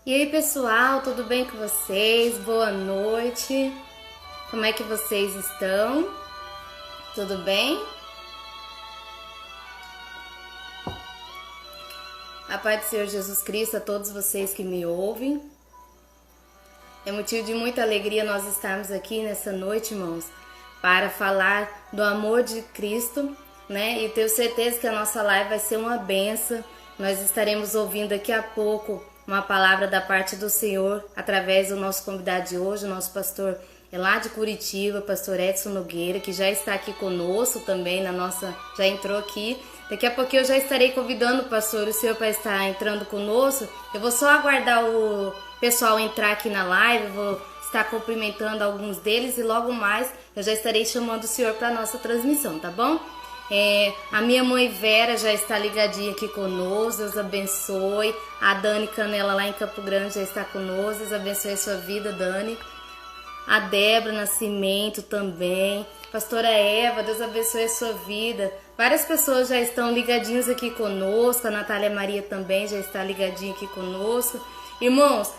E aí, pessoal, tudo bem com vocês? Boa noite. Como é que vocês estão? Tudo bem? A paz do Senhor Jesus Cristo a todos vocês que me ouvem. É motivo de muita alegria nós estarmos aqui nessa noite, irmãos, para falar do amor de Cristo, né? E tenho certeza que a nossa live vai ser uma benção. Nós estaremos ouvindo daqui a pouco uma palavra da parte do Senhor através do nosso convidado de hoje, o nosso pastor lá de Curitiba, pastor Edson Nogueira, que já está aqui conosco também já entrou aqui. Daqui a pouquinho eu já estarei convidando o pastor, o senhor para estar entrando conosco. Eu vou só aguardar o pessoal entrar aqui na live, vou estar cumprimentando alguns deles e logo mais eu já estarei chamando o senhor para a nossa transmissão, tá bom? A minha mãe Vera já está ligadinha aqui conosco, Deus abençoe. A Dani Canela lá em Campo Grande já está conosco, Deus abençoe a sua vida, Dani. A Débora Nascimento também. Pastora Eva, Deus abençoe a sua vida. Várias pessoas já estão ligadinhas aqui conosco. A Natália Maria também já está ligadinha aqui conosco. Irmãos,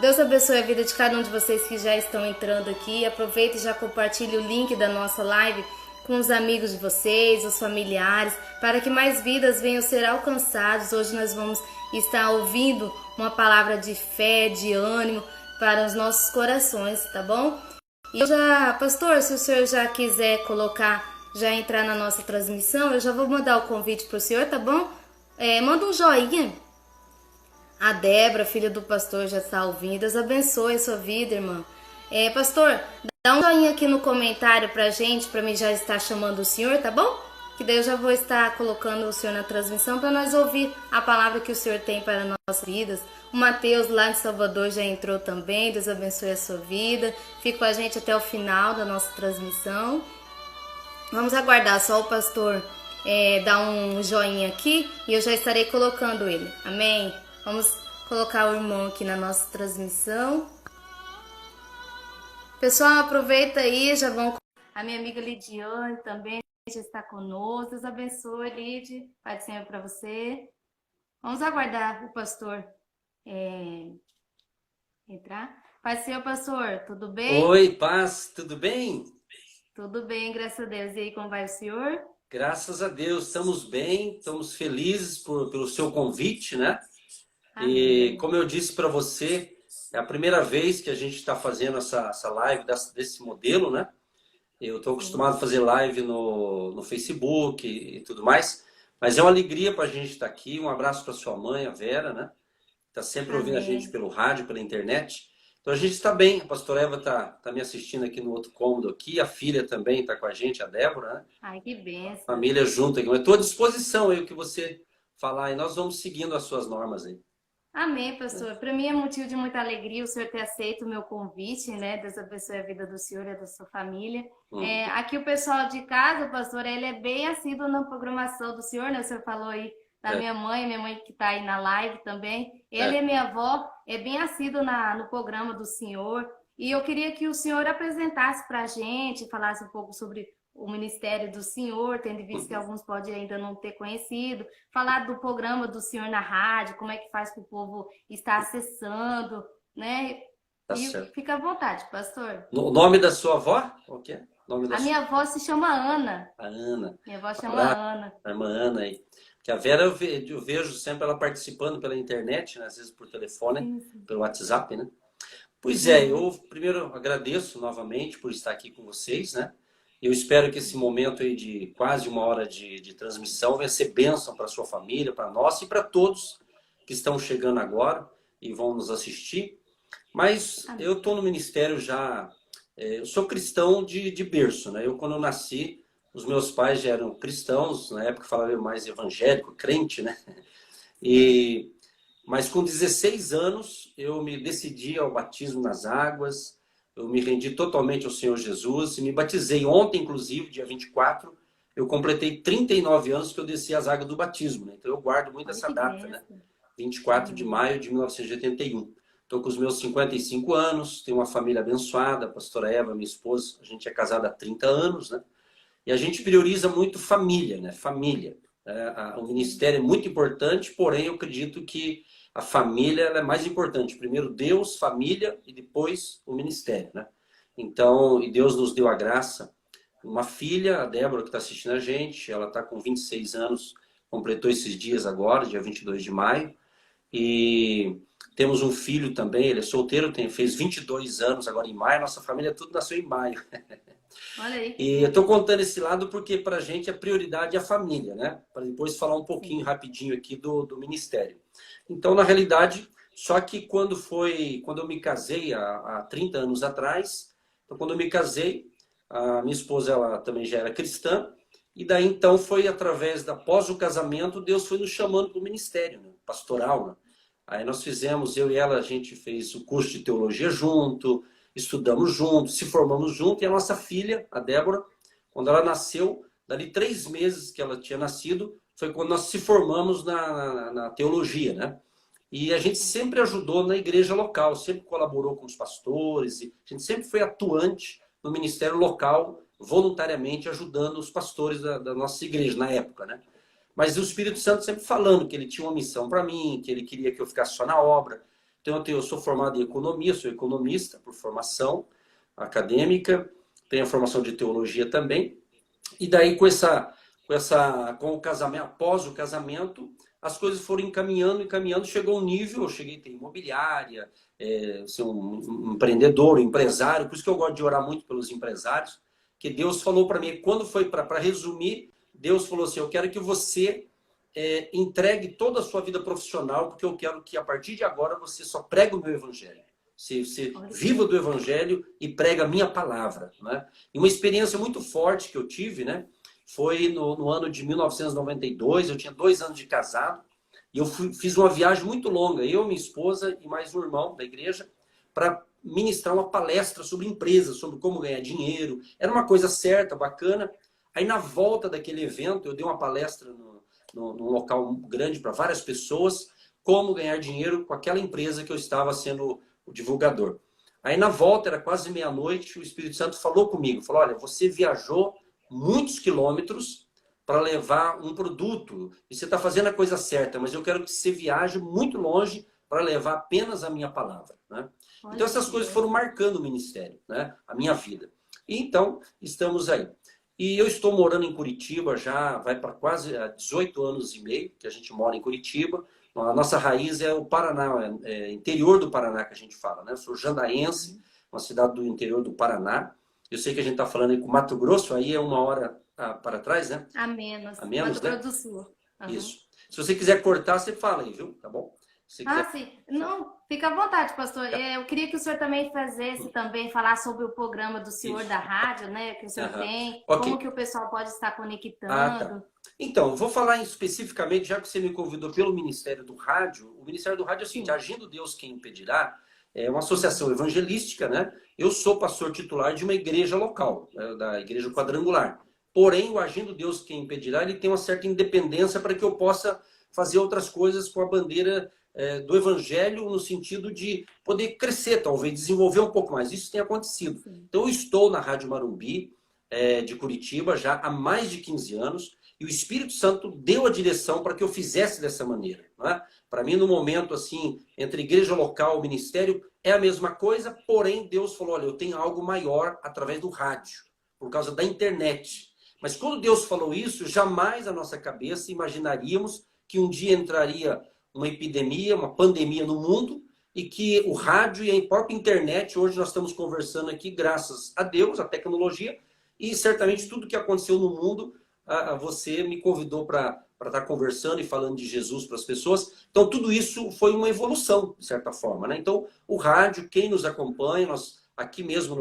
Deus abençoe a vida de cada um de vocês que já estão entrando aqui. Aproveite e já compartilhe o link da nossa live com os amigos de vocês, os familiares, para que mais vidas venham ser alcançadas. Hoje nós vamos estar ouvindo uma palavra de fé, de ânimo para os nossos corações, tá bom? E pastor, se o senhor já quiser já entrar na nossa transmissão, eu já vou mandar o convite para o senhor, tá bom? Manda um joinha. A Débora, filha do pastor, já está ouvindo. Deus abençoe a sua vida, irmã. Pastor, dá um joinha aqui no comentário pra gente, pra mim já estar chamando o senhor, tá bom? Que daí eu já vou estar colocando o senhor na transmissão para nós ouvir a palavra que o senhor tem para nossas vidas. O Mateus lá de Salvador já entrou também, Deus abençoe a sua vida. Fique com a gente até o final da nossa transmissão. Vamos aguardar só o pastor dar um joinha aqui e eu já estarei colocando ele. Amém? Vamos colocar o irmão aqui na nossa transmissão. Pessoal, aproveita aí, já vão. A minha amiga Lidiane também já está conosco. Deus abençoe, Lid. Pai do Senhor para você. Vamos aguardar o pastor entrar. Pai do Senhor, pastor, tudo bem? Oi, paz, tudo bem? Tudo bem, graças a Deus. E aí, como vai o senhor? Graças a Deus, estamos bem, estamos felizes pelo seu convite, né? Amém. E como eu disse para você, é a primeira vez que a gente está fazendo essa live desse modelo, né? Eu estou acostumado a fazer live no Facebook e tudo mais, mas é uma alegria para a gente estar aqui. Um abraço para sua mãe, a Vera, né? Está sempre ouvindo a gente pelo rádio, pela internet. Então a gente está bem, a pastora Eva está me assistindo aqui no outro cômodo aqui, a filha também está com a gente, a Débora, né? Ai, que benção. Família junto aqui. Eu estou à disposição aí o que você falar e nós vamos seguindo as suas normas aí. Amém, pastor. Para mim é motivo de muita alegria o senhor ter aceito o meu convite, né? Deus abençoe a vida do senhor e da sua família. Aqui o pessoal de casa, pastor, ele é bem assíduo na programação do senhor, né? O senhor falou aí da minha mãe que está aí na live também. Ele e minha avó é bem assíduo no programa do senhor. E eu queria que o senhor apresentasse para a gente, falasse um pouco sobre o ministério do senhor, tendo visto que alguns podem ainda não ter conhecido, falar do programa do senhor na rádio, como é que faz para o povo estar acessando, né? Tá E certo. fica à vontade, pastor. O nome da sua avó? Qual que é? Minha avó se chama Ana. A Ana. Minha avó chama Ana. A irmã Ana aí. Que a Vera eu vejo sempre ela participando pela internet, né? Às vezes por telefone, pelo WhatsApp, né? Pois é, eu primeiro agradeço novamente por estar aqui com vocês, né? Eu espero que esse momento aí de quase uma hora de transmissão venha ser bênção para a sua família, para nós e para todos que estão chegando agora e vão nos assistir. Mas eu estou no ministério já, eu sou cristão de berço, né? Quando eu nasci, os meus pais já eram cristãos, na época falavam mais evangélico, crente, né? Mas com 16 anos eu me decidi ao batismo nas águas, eu me rendi totalmente ao Senhor Jesus e me batizei ontem, inclusive, dia 24, eu completei 39 anos que eu desci as águas do batismo, né? Então eu guardo muito essa data, né? 24 de maio de 1981. Estou com os meus 55 anos, tenho uma família abençoada, a pastora Eva, minha esposa, a gente é casada há 30 anos, né? E a gente prioriza muito família, né? Família. O ministério é muito importante, porém eu acredito que a família ela é mais importante. Primeiro Deus, família e depois o ministério, né? Então, e Deus nos deu a graça. Uma filha, a Débora, que está assistindo a gente, ela está com 26 anos, completou esses dias agora, dia 22 de maio. E temos um filho também, ele é solteiro, fez 22 anos agora em maio. Nossa família tudo nasceu em maio. Olha aí. E eu estou contando esse lado porque para a gente a prioridade é a família, né? Para depois falar um pouquinho rapidinho aqui do ministério. Então, na realidade, só que quando eu me casei há 30 anos atrás, então, quando eu me casei, a minha esposa ela também já era cristã, e daí então foi através após o casamento, Deus foi nos chamando para o ministério, né? Pastoral, né? Aí nós fizemos, eu e ela, a gente fez o curso de teologia junto, estudamos juntos, se formamos juntos, e a nossa filha, a Débora, quando ela nasceu, dali 3 meses que ela tinha nascido, foi quando nós se formamos na teologia, né? E a gente sempre ajudou na igreja local, sempre colaborou com os pastores, e a gente sempre foi atuante no ministério local, voluntariamente ajudando os pastores da nossa igreja na época, né? Mas o Espírito Santo sempre falando que ele tinha uma missão para mim, que ele queria que eu ficasse só na obra. Então eu sou formado em economia, sou economista por formação acadêmica, tenho a formação de teologia também. E daí com o casamento, após o casamento, as coisas foram encaminhando, chegou um nível, eu cheguei a ter imobiliária, ser um empreendedor, um empresário, por isso que eu gosto de orar muito pelos empresários, que Deus falou para mim, quando foi para resumir, Deus falou assim, eu quero que você entregue toda a sua vida profissional, porque eu quero que a partir de agora você só pregue o meu evangelho. Você viva do evangelho e prega a minha palavra, né? E uma experiência muito forte que eu tive, né? Foi no ano de 1992, eu tinha 2 anos de casado, e eu fiz uma viagem muito longa, eu, minha esposa e mais um irmão da igreja, para ministrar uma palestra sobre empresas, sobre como ganhar dinheiro. Era uma coisa certa, bacana. Aí na volta daquele evento, eu dei uma palestra num local grande para várias pessoas, como ganhar dinheiro com aquela empresa que eu estava sendo o divulgador. Aí na volta, era quase meia-noite, o Espírito Santo falou comigo, falou, olha, você viajou muitos quilômetros para levar um produto, e você está fazendo a coisa certa, mas eu quero que você viaje muito longe para levar apenas a minha palavra, né? Então essas coisas foram marcando o ministério, né? A minha vida. E então, estamos aí. E eu estou morando em Curitiba, já vai para quase 18 anos e meio que a gente mora em Curitiba. A nossa raiz é o Paraná, interior do Paraná que a gente fala, né? Eu sou jandaense, uma cidade do interior do Paraná. Eu sei que a gente está falando aí com Mato Grosso, aí é 1 hora para trás, né? A menos, Mato Grosso do Sul. Uhum. Isso. Se você quiser cortar, você fala aí, viu? Tá bom? Sim. Não, fica à vontade, pastor. Eu queria que o senhor também falar sobre o programa do senhor da rádio, né? Que o senhor tem, como que o pessoal pode estar conectando. Tá. Então, vou falar especificamente, já que você me convidou pelo Ministério do Rádio, o Ministério do Rádio é o seguinte, Agindo Deus Quem Impedirá, é uma associação evangelística, né? Eu sou pastor titular de uma igreja local, né? Da Igreja Quadrangular. Porém, o Agindo Deus Quem Impedirá, ele tem uma certa independência para que eu possa fazer outras coisas com a bandeira do evangelho, no sentido de poder crescer, talvez, desenvolver um pouco mais. Isso tem acontecido. Então, eu estou na Rádio Marumbi, de Curitiba, já há mais de 15 anos, e o Espírito Santo deu a direção para que eu fizesse dessa maneira. Né? Para mim, no momento, assim, entre igreja local e ministério, é a mesma coisa, porém, Deus falou, olha, eu tenho algo maior através do rádio, por causa da internet. Mas quando Deus falou isso, jamais a nossa cabeça imaginaríamos que um dia entraria uma epidemia, uma pandemia no mundo, e que o rádio e a própria internet, hoje nós estamos conversando aqui, graças a Deus, a tecnologia, e certamente tudo que aconteceu no mundo, você me convidou para estar conversando e falando de Jesus para as pessoas. Então, tudo isso foi uma evolução, de certa forma, né? Então, o rádio, quem nos acompanha, nós aqui mesmo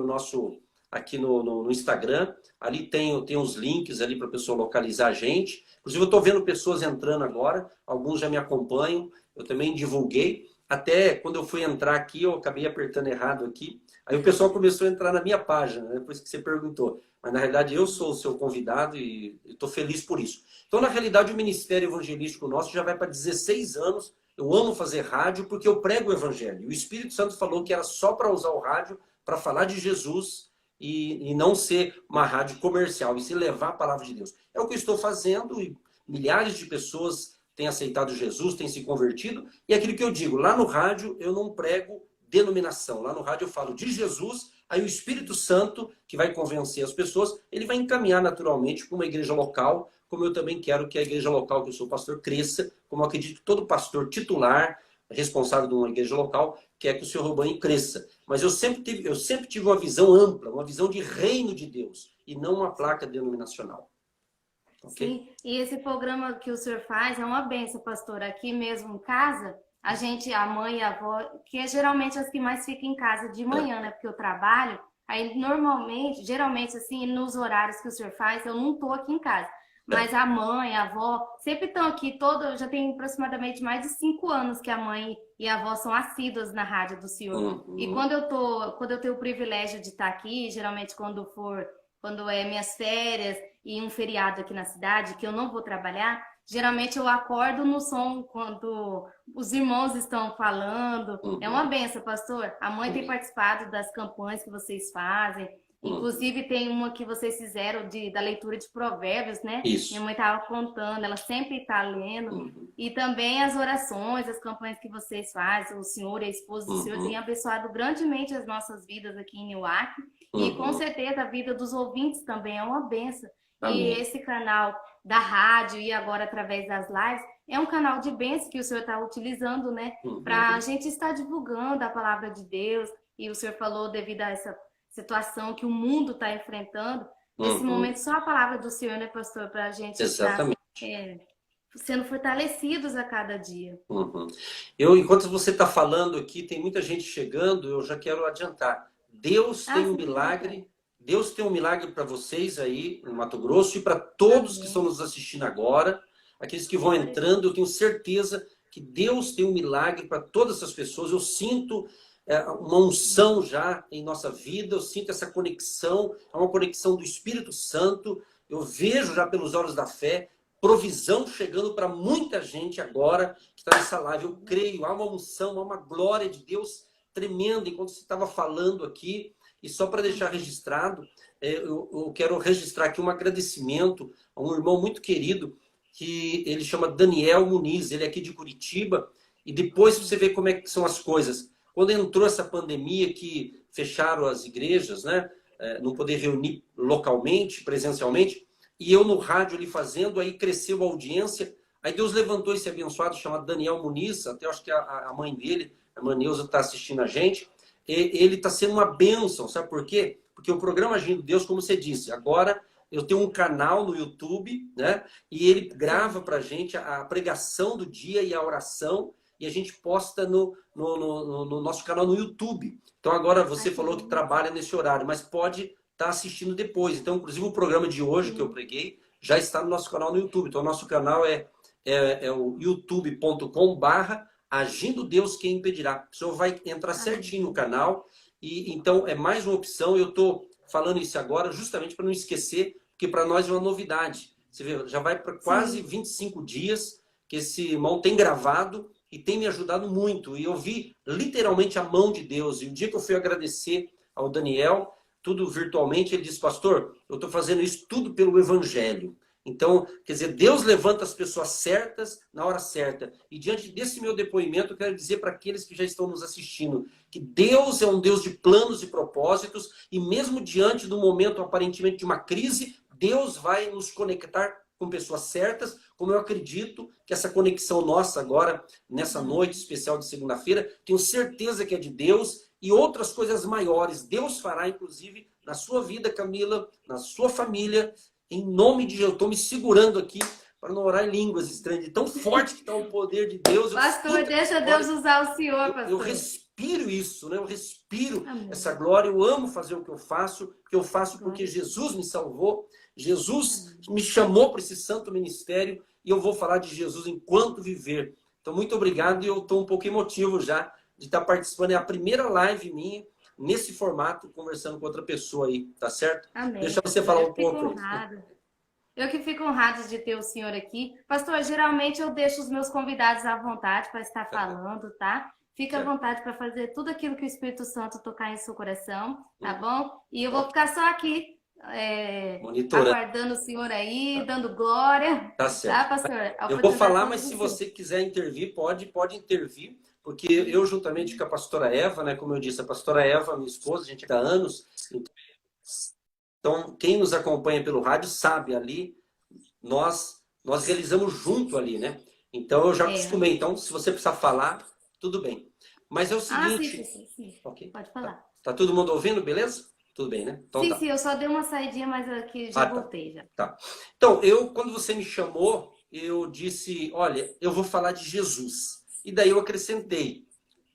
aqui no Instagram, ali tem os links ali para a pessoa localizar a gente. Inclusive, eu estou vendo pessoas entrando agora, alguns já me acompanham, eu também divulguei. Até quando eu fui entrar aqui, eu acabei apertando errado aqui. Aí o pessoal começou a entrar na minha página, né? Depois que você perguntou. Mas, na realidade, eu sou o seu convidado e estou feliz por isso. Então, na realidade, o Ministério Evangelístico nosso já vai para 16 anos. Eu amo fazer rádio porque eu prego o Evangelho. O Espírito Santo falou que era só para usar o rádio para falar de Jesus e não ser uma rádio comercial, e se levar a palavra de Deus. É o que eu estou fazendo, e milhares de pessoas têm aceitado Jesus, têm se convertido. E aquilo que eu digo, lá no rádio eu não prego denominação. Lá no rádio eu falo de Jesus, aí o Espírito Santo, que vai convencer as pessoas, ele vai encaminhar naturalmente para uma igreja local, como eu também quero que a igreja local, que eu sou pastor, cresça, como eu acredito que todo pastor titular, responsável de uma igreja local, quer que o seu rebanho cresça. Mas eu sempre tive uma visão ampla, uma visão de reino de Deus, e não uma placa denominacional. Okay? Sim, e esse programa que o senhor faz é uma benção, pastor. Aqui mesmo em casa, a gente, a mãe e a avó, que é geralmente as que mais ficam em casa de manhã, né? Porque eu trabalho, aí normalmente, geralmente assim, nos horários que o senhor faz, eu não tô aqui em casa. Mas a mãe, a avó, sempre estão aqui, já tem aproximadamente mais de 5 anos que a mãe e a avó são assíduas na rádio do senhor. Uhum. E quando eu tenho o privilégio de estar aqui, geralmente quando é minhas férias e um feriado aqui na cidade, que eu não vou trabalhar, geralmente eu acordo no som quando os irmãos estão falando. Uhum. É uma benção, pastor. A mãe tem participado das campanhas que vocês fazem. Inclusive, tem uma que vocês fizeram da leitura de provérbios, né? Isso. Minha mãe estava contando, ela sempre está lendo. E também as orações, as campanhas que vocês fazem, o senhor e a esposa do senhor têm abençoado grandemente as nossas vidas aqui em Newark. E com certeza a vida dos ouvintes também é uma benção. Amém. E esse canal da rádio e agora através das lives é um canal de bênção que o senhor está utilizando, né? Para a gente estar divulgando a palavra de Deus. E o senhor falou devido a essa situação que o mundo está enfrentando. Nesse momento, só a palavra do senhor, né, pastor? Para a gente estar sendo fortalecidos a cada dia. Enquanto você está falando aqui, tem muita gente chegando, eu já quero adiantar. Deus tem um milagre. Deus tem um milagre para vocês aí no Mato Grosso e para todos que estão nos assistindo agora, aqueles que vão entrando, eu tenho certeza que Deus tem um milagre para todas essas pessoas. Eu sinto uma unção já em nossa vida, eu sinto essa conexão, é uma conexão do Espírito Santo, eu vejo já pelos olhos da fé, provisão chegando para muita gente agora que está nessa live. Eu creio, há uma unção, há uma glória de Deus tremenda enquanto você estava falando aqui. E só para deixar registrado, eu quero registrar aqui um agradecimento a um irmão muito querido, que ele chama Daniel Muniz, ele é aqui de Curitiba, e depois você vê como é que são as coisas. Quando entrou essa pandemia que fecharam as igrejas, né, não poder reunir localmente, presencialmente, e eu no rádio ali fazendo, aí cresceu a audiência, aí Deus levantou esse abençoado chamado Daniel Muniz, até acho que a mãe dele, a irmã Neuza, está assistindo a gente. Ele está sendo uma bênção, sabe por quê? Porque o programa Agindo Deus, como você disse, agora eu tenho um canal no YouTube, né? E ele grava para a gente a pregação do dia e a oração, e a gente posta no nosso canal no YouTube. Então agora você falou que trabalha nesse horário, mas pode estar assistindo depois. Então, inclusive, o programa de hoje que eu preguei já está no nosso canal no YouTube. Então, o nosso canal é o youtube.com/Agindo Deus Quem Impedirá. O senhor vai entrar certinho no canal. E então é mais uma opção. Eu estou falando isso agora justamente para não esquecer, porque para nós é uma novidade. Você vê, já vai para quase 25 dias que esse irmão tem gravado e tem me ajudado muito. E eu vi literalmente a mão de Deus. E o dia que eu fui agradecer ao Daniel, tudo virtualmente, ele disse: pastor, eu estou fazendo isso tudo pelo Evangelho. Então, quer dizer, Deus levanta as pessoas certas na hora certa. E diante desse meu depoimento, eu quero dizer para aqueles que já estão nos assistindo que Deus é um Deus de planos e propósitos, e mesmo diante do momento aparentemente de uma crise, Deus vai nos conectar com pessoas certas, como eu acredito que essa conexão nossa agora, nessa noite especial de segunda-feira, tenho certeza que é de Deus, e outras coisas maiores Deus fará, inclusive, na sua vida, Camila, na sua família. Em nome de Jesus, eu estou me segurando aqui para não orar em línguas estranhas. De tão forte que está o poder de Deus. Pastor, deixa Deus usar o senhor, pastor. Eu respiro isso, né? Eu respiro essa glória. Eu amo fazer o que eu faço, porque eu faço porque Jesus me salvou. Jesus me chamou para esse santo ministério e eu vou falar de Jesus enquanto viver. Então, muito obrigado, e eu estou um pouco emotivo já de estar participando. É a primeira live minha nesse formato, conversando com outra pessoa aí, tá certo? Amém. Deixa você falar um pouco. Eu que fico honrada de ter o senhor aqui. Pastor, geralmente eu deixo os meus convidados à vontade para estar falando, tá? Fica à vontade para fazer tudo aquilo que o Espírito Santo tocar em seu coração, tá bom? E eu vou ficar só aqui Monitorando. aguardando o senhor aí, dando glória. Tá Tá, certo. pastor? A Eu vou oportunidade falar, é mas toda se sua. você quiser intervir, pode intervir, porque eu, juntamente com a pastora Eva, né, como eu disse, a pastora Eva, minha esposa, a gente há anos, então quem nos acompanha pelo rádio sabe ali, nós realizamos junto ali, né? Então eu já É. acostumei. Então, se você precisar falar, tudo bem. Mas é o Ah, sim, sim, seguinte, sim, sim. ok? Pode Tá, falar. tá todo mundo ouvindo, beleza? Tudo bem, né? Então Sim, tá. sim, eu só dei uma saidinha, mas aqui já Ah, tá. voltei já. Tá. Então, eu, quando você me chamou, eu disse, olha, eu vou falar de Jesus. E daí eu acrescentei,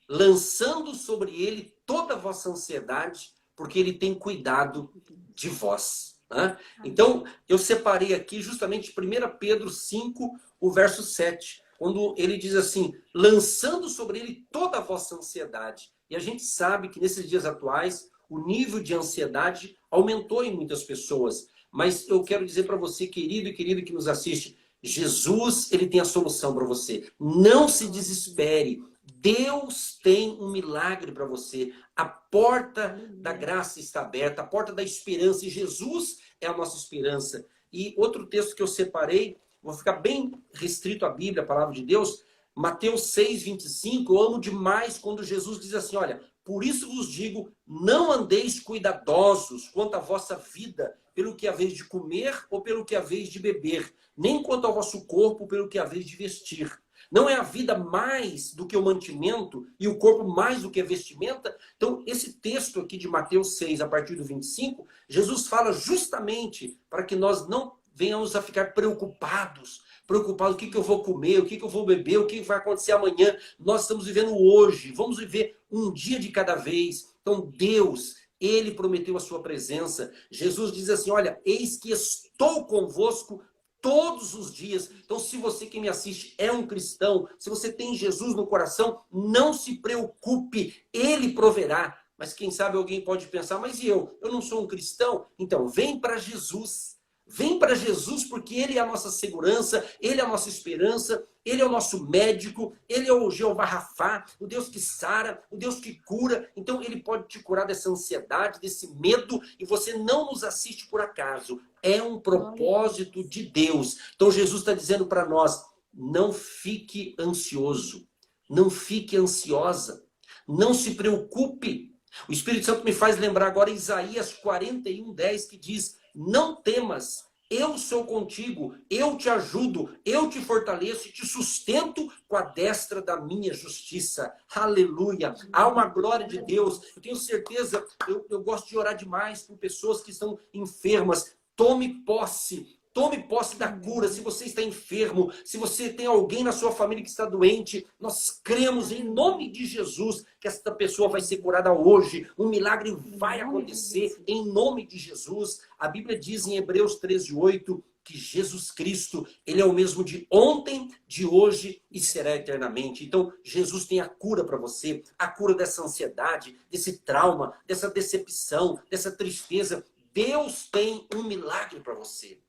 lançando sobre ele toda a vossa ansiedade, porque ele tem cuidado de vós. Né? Então, eu separei aqui justamente 1 Pedro 5, o verso 7, quando ele diz assim, lançando sobre ele toda a vossa ansiedade. E a gente sabe que nesses dias atuais, o nível de ansiedade aumentou em muitas pessoas. Mas eu quero dizer para você, querido e querido que nos assiste, Jesus, ele tem a solução para você. Não se desespere. Deus tem um milagre para você. A porta da graça está aberta, a porta da esperança. E Jesus é a nossa esperança. E outro texto que eu separei, vou ficar bem restrito à Bíblia, a palavra de Deus, Mateus 6:25. Eu amo demais quando Jesus diz assim, olha, por isso vos digo, não andeis cuidadosos quanto à vossa vida, pelo que haveis de comer ou pelo que haveis de beber, nem quanto ao vosso corpo, pelo que haveis de vestir. Não é a vida mais do que o mantimento e o corpo mais do que a vestimenta? Então, esse texto aqui de Mateus 6, a partir do 25, Jesus fala justamente para que nós não venhamos a ficar preocupados. Preocupados, o que eu vou comer, o que eu vou beber, o que vai acontecer amanhã. Nós estamos vivendo hoje, vamos viver um dia de cada vez. Então, Deus, ele prometeu a sua presença. Jesus diz assim, olha, eis que estou convosco todos os dias. Então, se você que me assiste é um cristão, se você tem Jesus no coração, não se preocupe, ele proverá. Mas quem sabe alguém pode pensar, mas e eu? Eu não sou um cristão? Então, vem para Jesus. Vem para Jesus porque ele é a nossa segurança, ele é a nossa esperança, ele é o nosso médico, ele é o Jeová Rafá, o Deus que sara, o Deus que cura. Então ele pode te curar dessa ansiedade, desse medo, e você não nos assiste por acaso. É um propósito de Deus. Então Jesus está dizendo para nós, não fique ansioso, não fique ansiosa, não se preocupe. O Espírito Santo me faz lembrar agora Isaías 41:10, que diz, não temas, eu sou contigo, eu te ajudo, eu te fortaleço e te sustento com a destra da minha justiça. Aleluia! Há uma glória de Deus. Eu tenho certeza, eu gosto de orar demais por pessoas que estão enfermas. Tome posse da cura. Se você está enfermo, se você tem alguém na sua família que está doente, nós cremos em nome de Jesus que esta pessoa vai ser curada hoje. Um milagre vai acontecer em nome de Jesus. A Bíblia diz em Hebreus 13:8 que Jesus Cristo, ele é o mesmo de ontem, de hoje e será eternamente. Então, Jesus tem a cura para você, a cura dessa ansiedade, desse trauma, dessa decepção, dessa tristeza. Deus tem um milagre para você.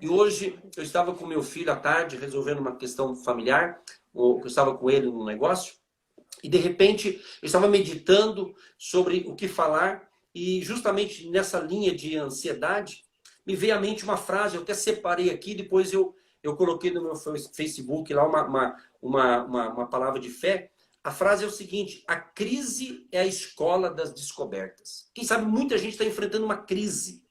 E hoje eu estava com meu filho à tarde resolvendo uma questão familiar, eu estava com ele num negócio, e de repente eu estava meditando sobre o que falar, e justamente nessa linha de ansiedade, me veio à mente uma frase, eu até separei aqui, depois eu coloquei no meu Facebook lá uma palavra de fé. A frase é o seguinte, a crise é a escola das descobertas. Quem sabe muita gente está enfrentando uma crise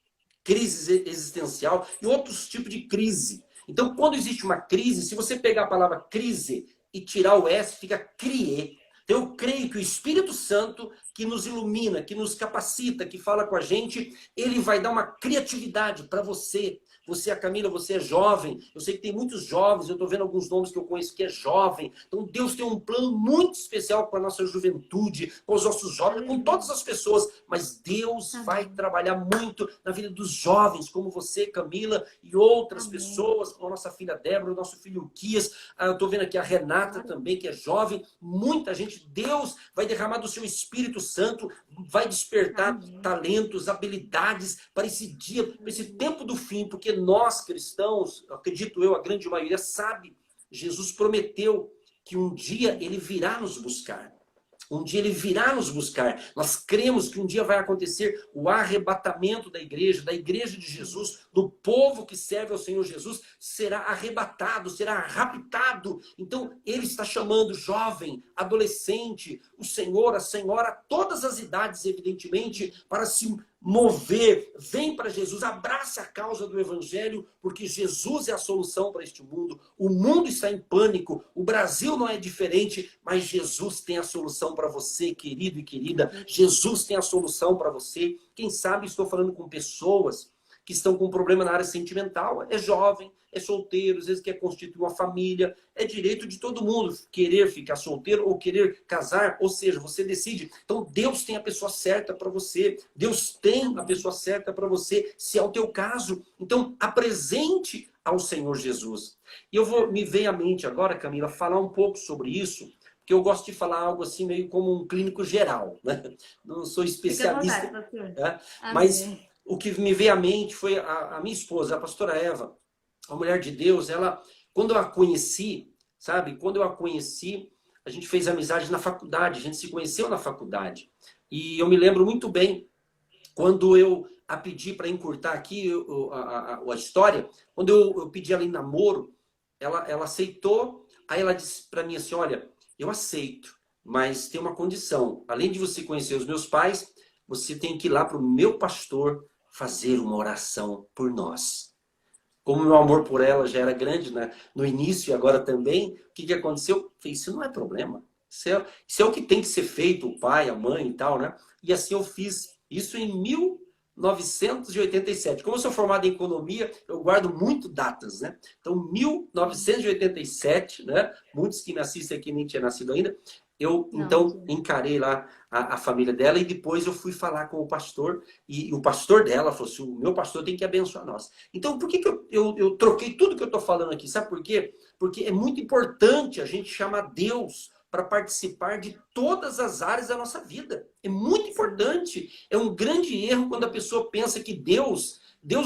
existencial e outros tipos de crise. Então, quando existe uma crise, se você pegar a palavra crise e tirar o S, fica crie. Então, eu creio que o Espírito Santo, que nos ilumina, que nos capacita, que fala com a gente, ele vai dar uma criatividade para você. Você, a Camila, você é jovem. Eu sei que tem muitos jovens, eu estou vendo alguns nomes que eu conheço que é jovem. Então, Deus tem um plano muito especial com a nossa juventude, com os nossos jovens, com todas as pessoas. Mas Deus vai trabalhar muito na vida dos jovens, como você, Camila, e outras pessoas, como a nossa filha Débora, o nosso filho Quias. Eu estou vendo aqui a Renata também, que é jovem. Muita gente. Deus vai derramar do seu Espírito Santo, vai despertar talentos, habilidades para esse dia, para esse tempo do fim, porque nós cristãos, acredito eu, a grande maioria sabe, Jesus prometeu que um dia ele virá nos buscar. Um dia ele virá nos buscar. Nós cremos que um dia vai acontecer o arrebatamento da igreja de Jesus, do povo que serve ao Senhor Jesus, será arrebatado, será raptado. Então, ele está chamando jovem, adolescente, o senhor, a senhora, todas as idades, evidentemente, para se mover. Vem para Jesus, abraça a causa do Evangelho, porque Jesus é a solução para este mundo. O mundo está em pânico, o Brasil não é diferente, mas Jesus tem a solução para você, querido e querida. Jesus tem a solução para você. Quem sabe estou falando com pessoas que estão com problema na área sentimental. É jovem, é solteiro, às vezes quer constituir uma família. É direito de todo mundo querer ficar solteiro ou querer casar. Ou seja, você decide. Então Deus tem a pessoa certa para você. Deus tem a pessoa certa para você, se é o teu caso. Então apresente ao Senhor Jesus. E me veio à mente agora, Camila, falar um pouco sobre isso, porque eu gosto de falar algo assim meio como um clínico geral, né? Não sou especialista. Fica à vontade, Né? Mas o que me veio à mente foi a minha esposa, a pastora Eva, a mulher de Deus. Ela, quando eu a conheci, sabe? Quando eu a conheci, a gente fez amizade na faculdade, a gente se conheceu na faculdade. E eu me lembro muito bem, quando eu a pedi para encurtar aqui a história, quando eu pedi ela em namoro, ela aceitou. Aí ela disse para mim assim, olha, eu aceito, mas tem uma condição. Além de você conhecer os meus pais, você tem que ir lá para o meu pastor fazer uma oração por nós. Como meu amor por ela já era grande, né, no início e agora também, o que aconteceu? Eu falei, isso não é problema. Isso é o que tem que ser feito, o pai, a mãe e tal, né? E assim eu fiz isso em 1987. Como eu sou formado em economia, eu guardo muito datas, né? Então, 1987, né? Muitos que me assistem aqui nem tinham nascido ainda. Eu, então, encarei lá a família dela e depois eu fui falar com o pastor e o pastor dela falou assim, o meu pastor tem que abençoar nós. Então, por que eu troquei tudo que eu estou falando aqui? Sabe por quê? Porque é muito importante a gente chamar Deus para participar de todas as áreas da nossa vida. É muito importante. É um grande erro quando a pessoa pensa que Deus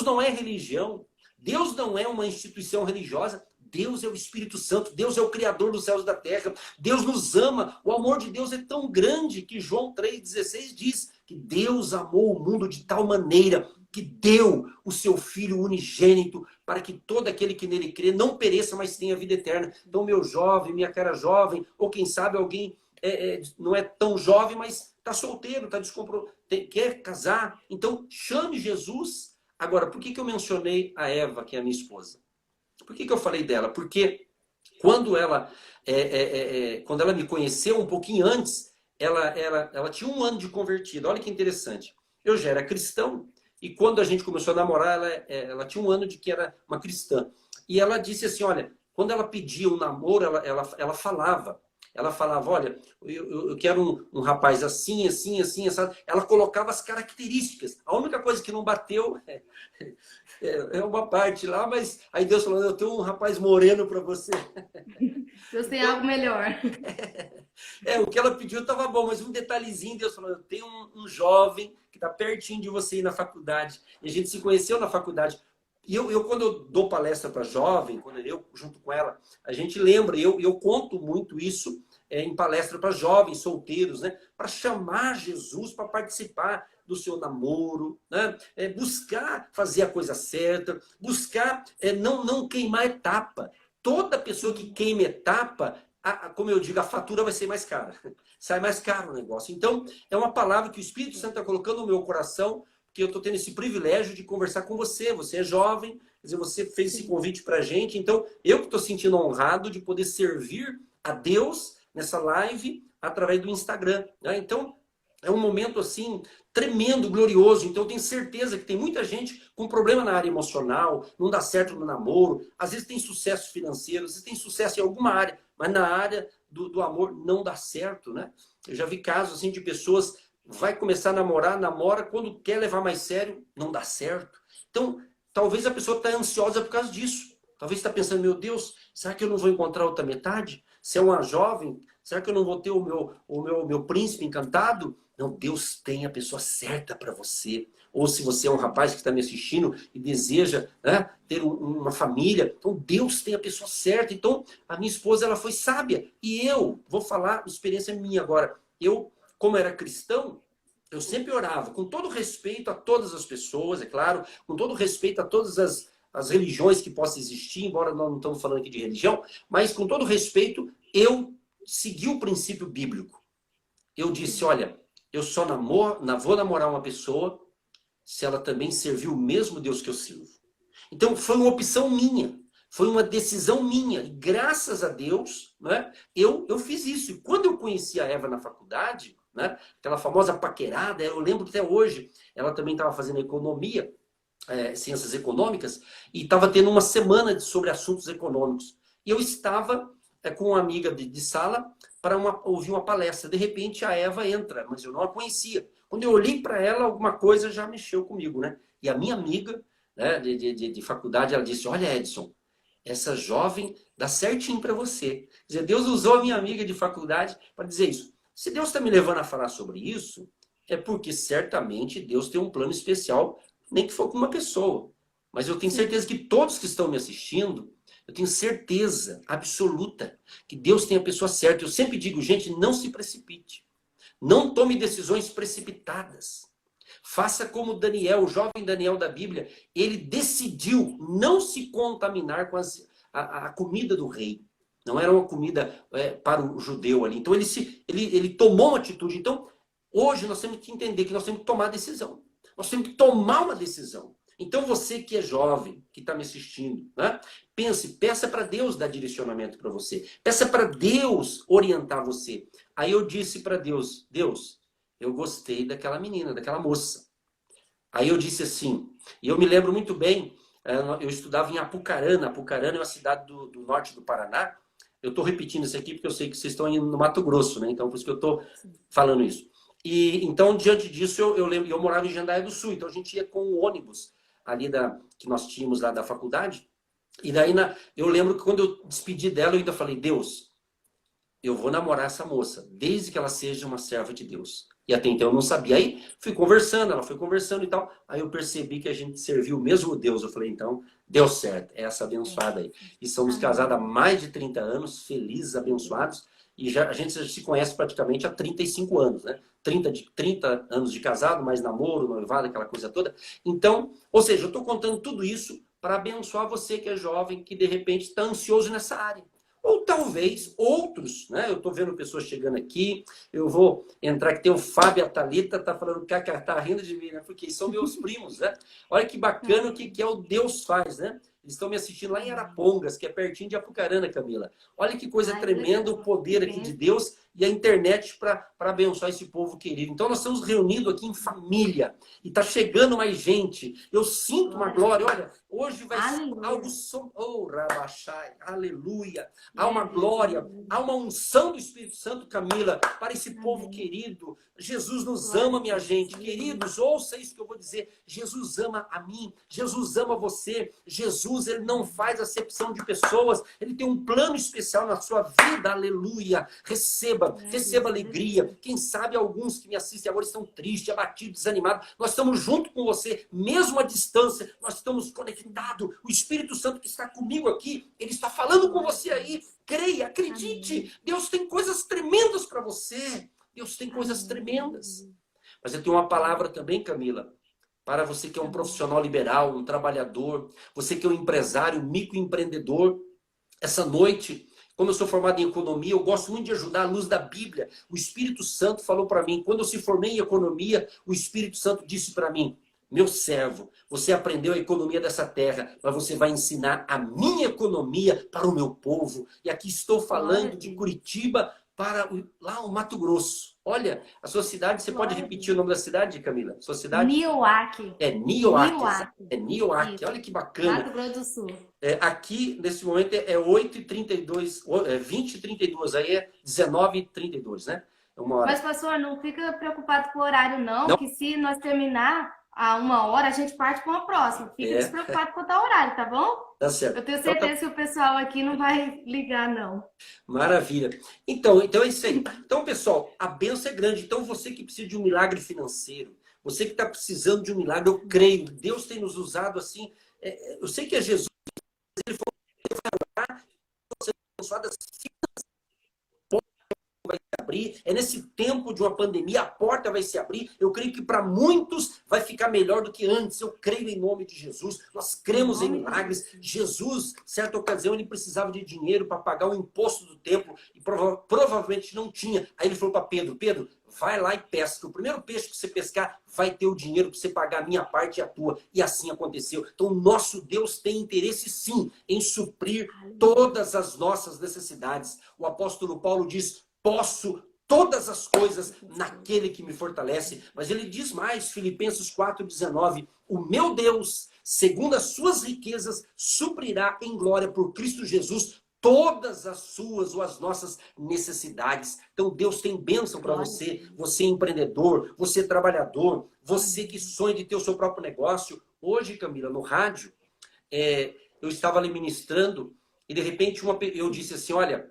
não é religião, Deus não é uma instituição religiosa. Deus é o Espírito Santo, Deus é o Criador dos céus e da terra, Deus nos ama, o amor de Deus é tão grande que João 3,16 diz que Deus amou o mundo de tal maneira que deu o seu Filho unigênito para que todo aquele que nele crê não pereça, mas tenha vida eterna. Então, meu jovem, minha cara jovem, ou quem sabe alguém não é tão jovem, mas está solteiro, está quer casar, então chame Jesus. Agora, por que eu mencionei a Eva, que é a minha esposa? Por que eu falei dela? Porque quando ela me conheceu um pouquinho antes, ela tinha 1 ano de convertida. Olha que interessante. Eu já era cristão e quando a gente começou a namorar, ela tinha 1 ano de que era uma cristã. E ela disse assim, olha, quando ela pedia um namoro, ela falava. Ela falava, olha, eu quero um rapaz assim, assim, assim, assim. Ela colocava as características. A única coisa que não bateu é uma parte lá, mas aí Deus falou, eu tenho um rapaz moreno para você. Deus tem algo melhor. O que ela pediu estava bom, mas um detalhezinho, Deus falou, eu tenho um jovem que está pertinho de você ir na faculdade. E a gente se conheceu na faculdade. E quando eu dou palestra para jovem, quando eu junto com ela, a gente lembra, eu conto muito isso em palestra para jovens, solteiros, né? Para chamar Jesus para participar do seu namoro, né? Buscar fazer a coisa certa, buscar não queimar etapa. Toda pessoa que queima etapa, como eu digo, a fatura vai ser mais cara. Sai mais caro o negócio. Então, é uma palavra que o Espírito Santo está colocando no meu coração, que eu estou tendo esse privilégio de conversar com você. Você é jovem, quer dizer, você fez esse convite para a gente. Então, eu que estou sentindo honrado de poder servir a Deus nessa live através do Instagram. Né? Então, é um momento assim tremendo, glorioso. Então, eu tenho certeza que tem muita gente com problema na área emocional, não dá certo no namoro, às vezes tem sucesso financeiro, às vezes tem sucesso em alguma área, mas na área do amor não dá certo, né? Eu já vi casos assim de pessoas vai começar a namorar, namora, quando quer levar mais sério, não dá certo. Então, talvez a pessoa está ansiosa por causa disso. Talvez está pensando, meu Deus, será que eu não vou encontrar outra metade? Se é uma jovem, será que eu não vou ter o meu príncipe encantado? Não, Deus tem a pessoa certa para você. Ou se você é um rapaz que está me assistindo e deseja, né, ter uma família, então Deus tem a pessoa certa. Então, a minha esposa, ela foi sábia. E eu, vou falar, experiência minha agora. Eu, como era cristão, eu sempre orava, com todo respeito a todas as pessoas, é claro, com todo respeito a todas as religiões que possam existir, embora nós não estamos falando aqui de religião, mas com todo respeito, eu segui o princípio bíblico. Eu disse, olha, eu só vou namorar uma pessoa se ela também servir o mesmo Deus que eu sirvo. Então, foi uma opção minha. Foi uma decisão minha. E graças a Deus, né, eu fiz isso. E quando eu conheci a Eva na faculdade, né, aquela famosa paquerada, eu lembro até hoje, ela também estava fazendo economia, ciências econômicas, e estava tendo uma semana sobre assuntos econômicos. E eu estava com uma amiga de sala para ouvir uma palestra. De repente, a Eva entra, mas eu não a conhecia. Quando eu olhei para ela, alguma coisa já mexeu comigo, né? E a minha amiga, né, de faculdade, ela disse, olha, Edson, essa jovem dá certinho para você. Quer dizer, Deus usou a minha amiga de faculdade para dizer isso. Se Deus está me levando a falar sobre isso, é porque certamente Deus tem um plano especial, nem que for com uma pessoa. Mas eu tenho certeza que todos que estão me assistindo, eu tenho certeza absoluta que Deus tem a pessoa certa. Eu sempre digo, gente, não se precipite. Não tome decisões precipitadas. Faça como Daniel, o jovem Daniel da Bíblia. Ele decidiu não se contaminar com a comida do rei. Não era uma comida para o judeu ali. Então ele tomou uma atitude. Então, hoje nós temos que entender que nós temos que tomar decisão. Nós temos que tomar uma decisão. Então, você que é jovem, que está me assistindo, né? Peça para Deus dar direcionamento para você. Peça para Deus orientar você. Aí eu disse para Deus, Deus, eu gostei daquela menina, daquela moça. Aí eu disse assim, e eu me lembro muito bem, eu estudava em Apucarana. Apucarana é uma cidade do norte do Paraná. Eu estou repetindo isso aqui porque eu sei que vocês estão indo no Mato Grosso, né? Então, por isso que eu estou falando isso. E então, diante disso, eu lembro, eu morava em Jandaia do Sul, então a gente ia com o ônibus ali que nós tínhamos lá da faculdade. E daí eu lembro que quando eu despedi dela, eu ainda falei, Deus, eu vou namorar essa moça, desde que ela seja uma serva de Deus. E até então eu não sabia. Aí fui conversando, ela foi conversando e tal. Aí eu percebi que a gente serviu o mesmo Deus. Eu falei, então, deu certo, é essa abençoada aí. E somos casados há mais de 30 anos, felizes, abençoados. E a gente já se conhece praticamente há 35 anos, né? 30 anos de casado, mais namoro, noivado, aquela coisa toda. Então, ou seja, eu estou contando tudo isso para abençoar você que é jovem, que de repente está ansioso nessa área. Ou talvez outros, né? Eu estou vendo pessoas chegando aqui, eu vou entrar que tem o Fábio, a Thalita, tá falando que tá rindo de mim, né? Porque são meus primos, né? Olha que bacana o que é o Deus faz, né? Eles estão me assistindo lá em Arapongas, que é pertinho de Apucarana, Camila. Olha que coisa tremenda o poder aqui de Deus e a internet para abençoar esse povo querido. Então nós estamos reunidos aqui em família e está chegando mais gente. Eu sinto uma glória. Olha, hoje vai ser algo... Oh, Rabachai, aleluia. Há uma glória, há uma unção do Espírito Santo, Camila, para esse povo querido. Jesus nos ama, minha gente. Queridos, ouça isso que eu vou dizer. Jesus ama a mim. Jesus ama você. Jesus, ele não faz acepção de pessoas. Ele tem um plano especial na sua vida. Aleluia. Receba alegria. Quem sabe alguns que me assistem agora estão tristes, abatidos, desanimados. Nós estamos junto com você, mesmo à distância. Nós estamos conectados. O Espírito Santo que está comigo aqui, ele está falando com você aí. Creia, acredite. Deus tem coisas tremendas para você. Deus tem coisas tremendas. Mas eu tenho uma palavra também, Camila, para você que é um profissional liberal, um trabalhador, você que é um empresário, um microempreendedor. Essa noite, como eu sou formado em economia, eu gosto muito de ajudar à luz da Bíblia. O Espírito Santo falou para mim, quando eu se formei em economia, o Espírito Santo disse para mim, meu servo, você aprendeu a economia dessa terra, mas você vai ensinar a minha economia para o meu povo. E aqui estou falando de Curitiba para lá o Mato Grosso. Olha, a sua cidade, você pode repetir o nome da cidade, Camila? Sua cidade? Nioaque. É Nioaque. É Nioaque. Olha que bacana. Mato Grosso do Sul. Aqui, nesse momento, é 8h32, 20h32, aí é 19h32, né? Mas, pastor, não fica preocupado com o horário, não, que se nós terminar a 1 hora, a gente parte para uma próxima. Fica despreocupado quanto ao horário, tá bom? Tá certo. Eu tenho certeza que o pessoal aqui não vai ligar, não. Maravilha. Então é isso aí. Então, pessoal, a bênção é grande. Então, você que precisa de um milagre financeiro, você que está precisando de um milagre, eu creio, Deus tem nos usado assim. Eu sei que é Jesus, ele falou que vai lá, você abençoado assim, vai se abrir, é nesse tempo de uma pandemia, a porta vai se abrir. Eu creio que para muitos vai ficar melhor do que antes. Eu creio em nome de Jesus. Nós cremos em milagres. Jesus, certa ocasião, ele precisava de dinheiro para pagar o imposto do templo e provavelmente não tinha. Aí ele falou para Pedro, Pedro, vai lá e pesca. O primeiro peixe que você pescar vai ter o dinheiro para você pagar a minha parte e a tua. E assim aconteceu. Então, nosso Deus tem interesse, sim, em suprir todas as nossas necessidades. O apóstolo Paulo diz, posso todas as coisas naquele que me fortalece. Mas ele diz mais, Filipenses 4,19, o meu Deus, segundo as suas riquezas, suprirá em glória por Cristo Jesus todas as suas ou as nossas necessidades. Então Deus tem bênção para você, você é empreendedor, você é trabalhador, você que sonha de ter o seu próprio negócio. Hoje, Camila, no rádio, eu estava ali ministrando e de repente eu disse assim, olha,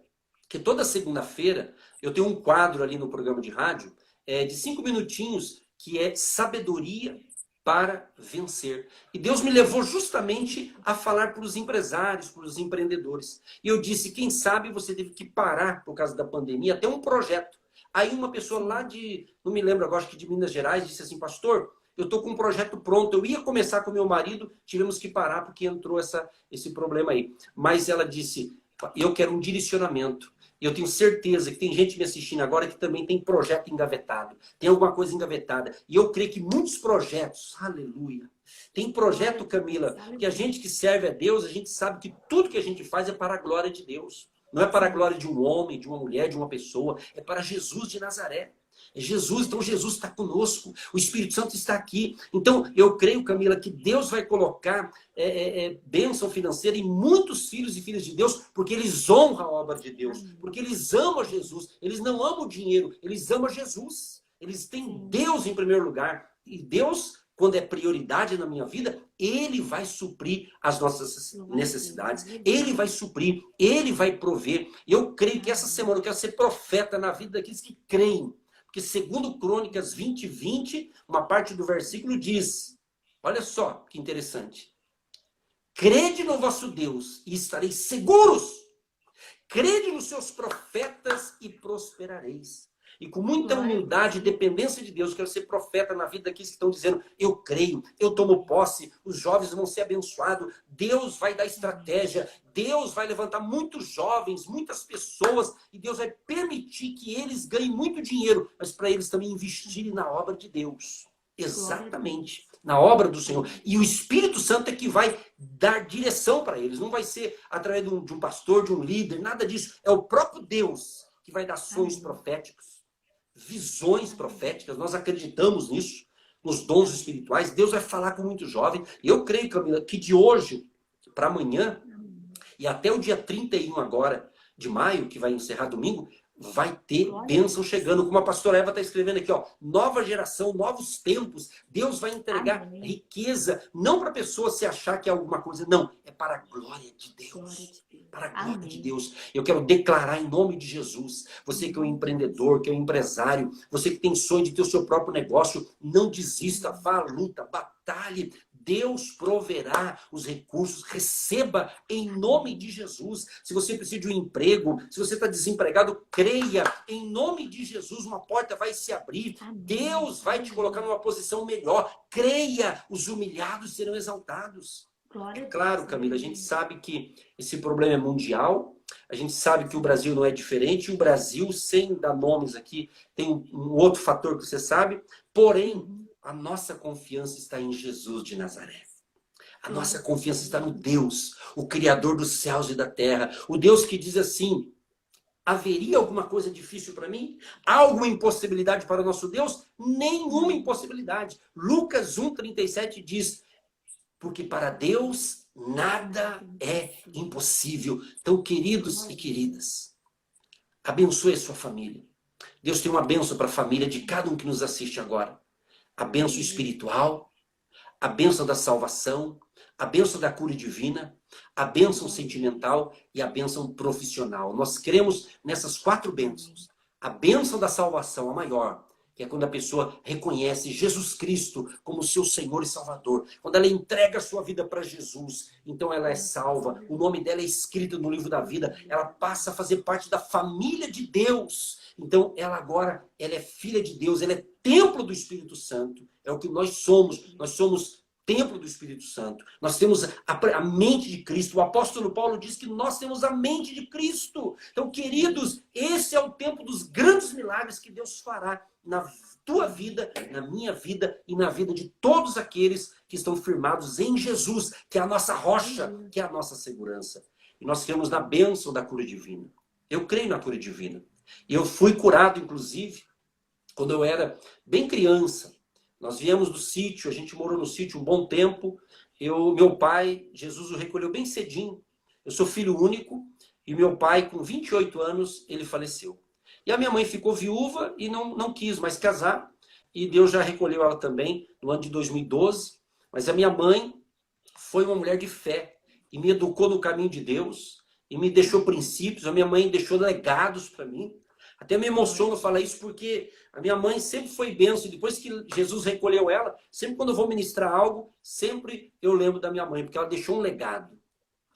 que toda segunda-feira eu tenho um quadro ali no programa de rádio de 5 minutinhos que é sabedoria para vencer. E Deus me levou justamente a falar para os empresários, para os empreendedores. E eu disse, quem sabe você teve que parar por causa da pandemia, até um projeto. Aí uma pessoa lá não me lembro agora, acho que de Minas Gerais, disse assim, pastor, eu estou com um projeto pronto, eu ia começar com meu marido, tivemos que parar porque entrou esse problema aí. Mas ela disse, eu quero um direcionamento. E eu tenho certeza que tem gente me assistindo agora que também tem projeto engavetado. Tem alguma coisa engavetada. E eu creio que muitos projetos, aleluia. Tem projeto, Camila, que a gente que serve a Deus, a gente sabe que tudo que a gente faz é para a glória de Deus. Não é para a glória de um homem, de uma mulher, de uma pessoa. É para Jesus de Nazaré. É Jesus, então Jesus está conosco. O Espírito Santo está aqui. Então, eu creio, Camila, que Deus vai colocar bênção financeira em muitos filhos e filhas de Deus, porque eles honram a obra de Deus. Porque eles amam Jesus. Eles não amam o dinheiro, eles amam Jesus. Eles têm Deus em primeiro lugar. E Deus, quando é prioridade na minha vida, Ele vai suprir as nossas necessidades. Ele vai suprir, Ele vai prover. Eu creio que essa semana eu quero ser profeta na vida daqueles que creem. Porque segundo Crônicas 20:20, uma parte do versículo diz, olha só que interessante. Crede no vosso Deus e estareis seguros. Crede nos seus profetas e prosperareis. E com muita humildade e dependência de Deus, eu quero ser profeta na vida daqueles que estão dizendo, eu creio, eu tomo posse, os jovens vão ser abençoados, Deus vai dar estratégia, Deus vai levantar muitos jovens, muitas pessoas, e Deus vai permitir que eles ganhem muito dinheiro, mas para eles também investirem na obra de Deus. Exatamente, na obra do Senhor. E o Espírito Santo é que vai dar direção para eles, não vai ser através de um pastor, de um líder, nada disso. É o próprio Deus que vai dar sonhos proféticos. Visões proféticas, nós acreditamos nisso, nos dons espirituais. Deus vai falar com muito jovem. Eu creio, Camila, que de hoje para amanhã e até o dia 31 agora de maio, que vai encerrar domingo, vai ter bênção chegando, como a pastora Eva está escrevendo aqui, ó, nova geração, novos tempos. Deus vai entregar riqueza, não para a pessoa se achar que é alguma coisa, não, é para a glória de Deus. Para a glória de Deus. Eu quero declarar em nome de Jesus, você que é um empreendedor, que é um empresário, você que tem sonho de ter o seu próprio negócio, não desista, vá à luta, batalhe. Deus proverá os recursos, receba em nome de Jesus. Se você precisa de um emprego, se você está desempregado, creia, em nome de Jesus uma porta vai se abrir. Deus vai te colocar numa posição melhor. Creia, os humilhados serão exaltados. É claro, Camila, a gente sabe que esse problema é mundial, a gente sabe que o Brasil não é diferente, o Brasil, sem dar nomes aqui, tem um outro fator que você sabe, porém, a nossa confiança está em Jesus de Nazaré. A nossa confiança está no Deus, o Criador dos céus e da terra. O Deus que diz assim, haveria alguma coisa difícil para mim? Há alguma impossibilidade para o nosso Deus? Nenhuma impossibilidade. Lucas 1,37 diz, porque para Deus nada é impossível. Então, queridos e queridas, abençoe a sua família. Deus tem uma bênção para a família de cada um que nos assiste agora. A bênção espiritual, a bênção da salvação, a bênção da cura divina, a bênção sentimental e a bênção profissional. Nós cremos nessas 4 bênçãos. A bênção da salvação, a maior, que é quando a pessoa reconhece Jesus Cristo como seu Senhor e Salvador. Quando ela entrega a sua vida para Jesus, então ela é salva. O nome dela é escrito no livro da vida. Ela passa a fazer parte da família de Deus. Então ela agora, ela é filha de Deus, ela é templo do Espírito Santo. É o que nós somos. Nós somos templo do Espírito Santo. Nós temos a mente de Cristo. O apóstolo Paulo diz que nós temos a mente de Cristo. Então, queridos, esse é o tempo dos grandes milagres que Deus fará na tua vida, na minha vida e na vida de todos aqueles que estão firmados em Jesus, que é a nossa rocha, que é a nossa segurança. E nós cremos na bênção da cura divina. Eu creio na cura divina. E eu fui curado, inclusive, quando eu era bem criança. Nós viemos do sítio, a gente morou no sítio um bom tempo. Meu pai, Jesus o recolheu bem cedinho. Eu sou filho único e meu pai, com 28 anos, ele faleceu. E a minha mãe ficou viúva e não quis mais casar. E Deus já recolheu ela também no ano de 2012. Mas a minha mãe foi uma mulher de fé e me educou no caminho de Deus e me deixou princípios. A minha mãe deixou legados para mim. Até me emociono falar isso porque a minha mãe sempre foi bênção. E depois que Jesus recolheu ela, sempre quando eu vou ministrar algo, sempre eu lembro da minha mãe, porque ela deixou um legado.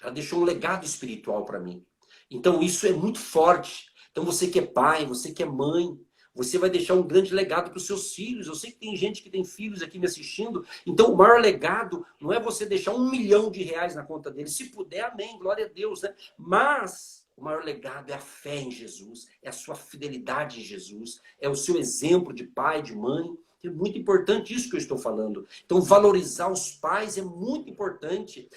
Ela deixou um legado espiritual para mim. Então isso é muito forte. Então você que é pai, você que é mãe, você vai deixar um grande legado para os seus filhos. Eu sei que tem gente que tem filhos aqui me assistindo. Então o maior legado não é você deixar R$1 milhão na conta dele. Se puder, amém, glória a Deus, né? Mas o maior legado é a fé em Jesus, é a sua fidelidade em Jesus, é o seu exemplo de pai, de mãe. É muito importante isso que eu estou falando. Então, valorizar os pais é muito importante.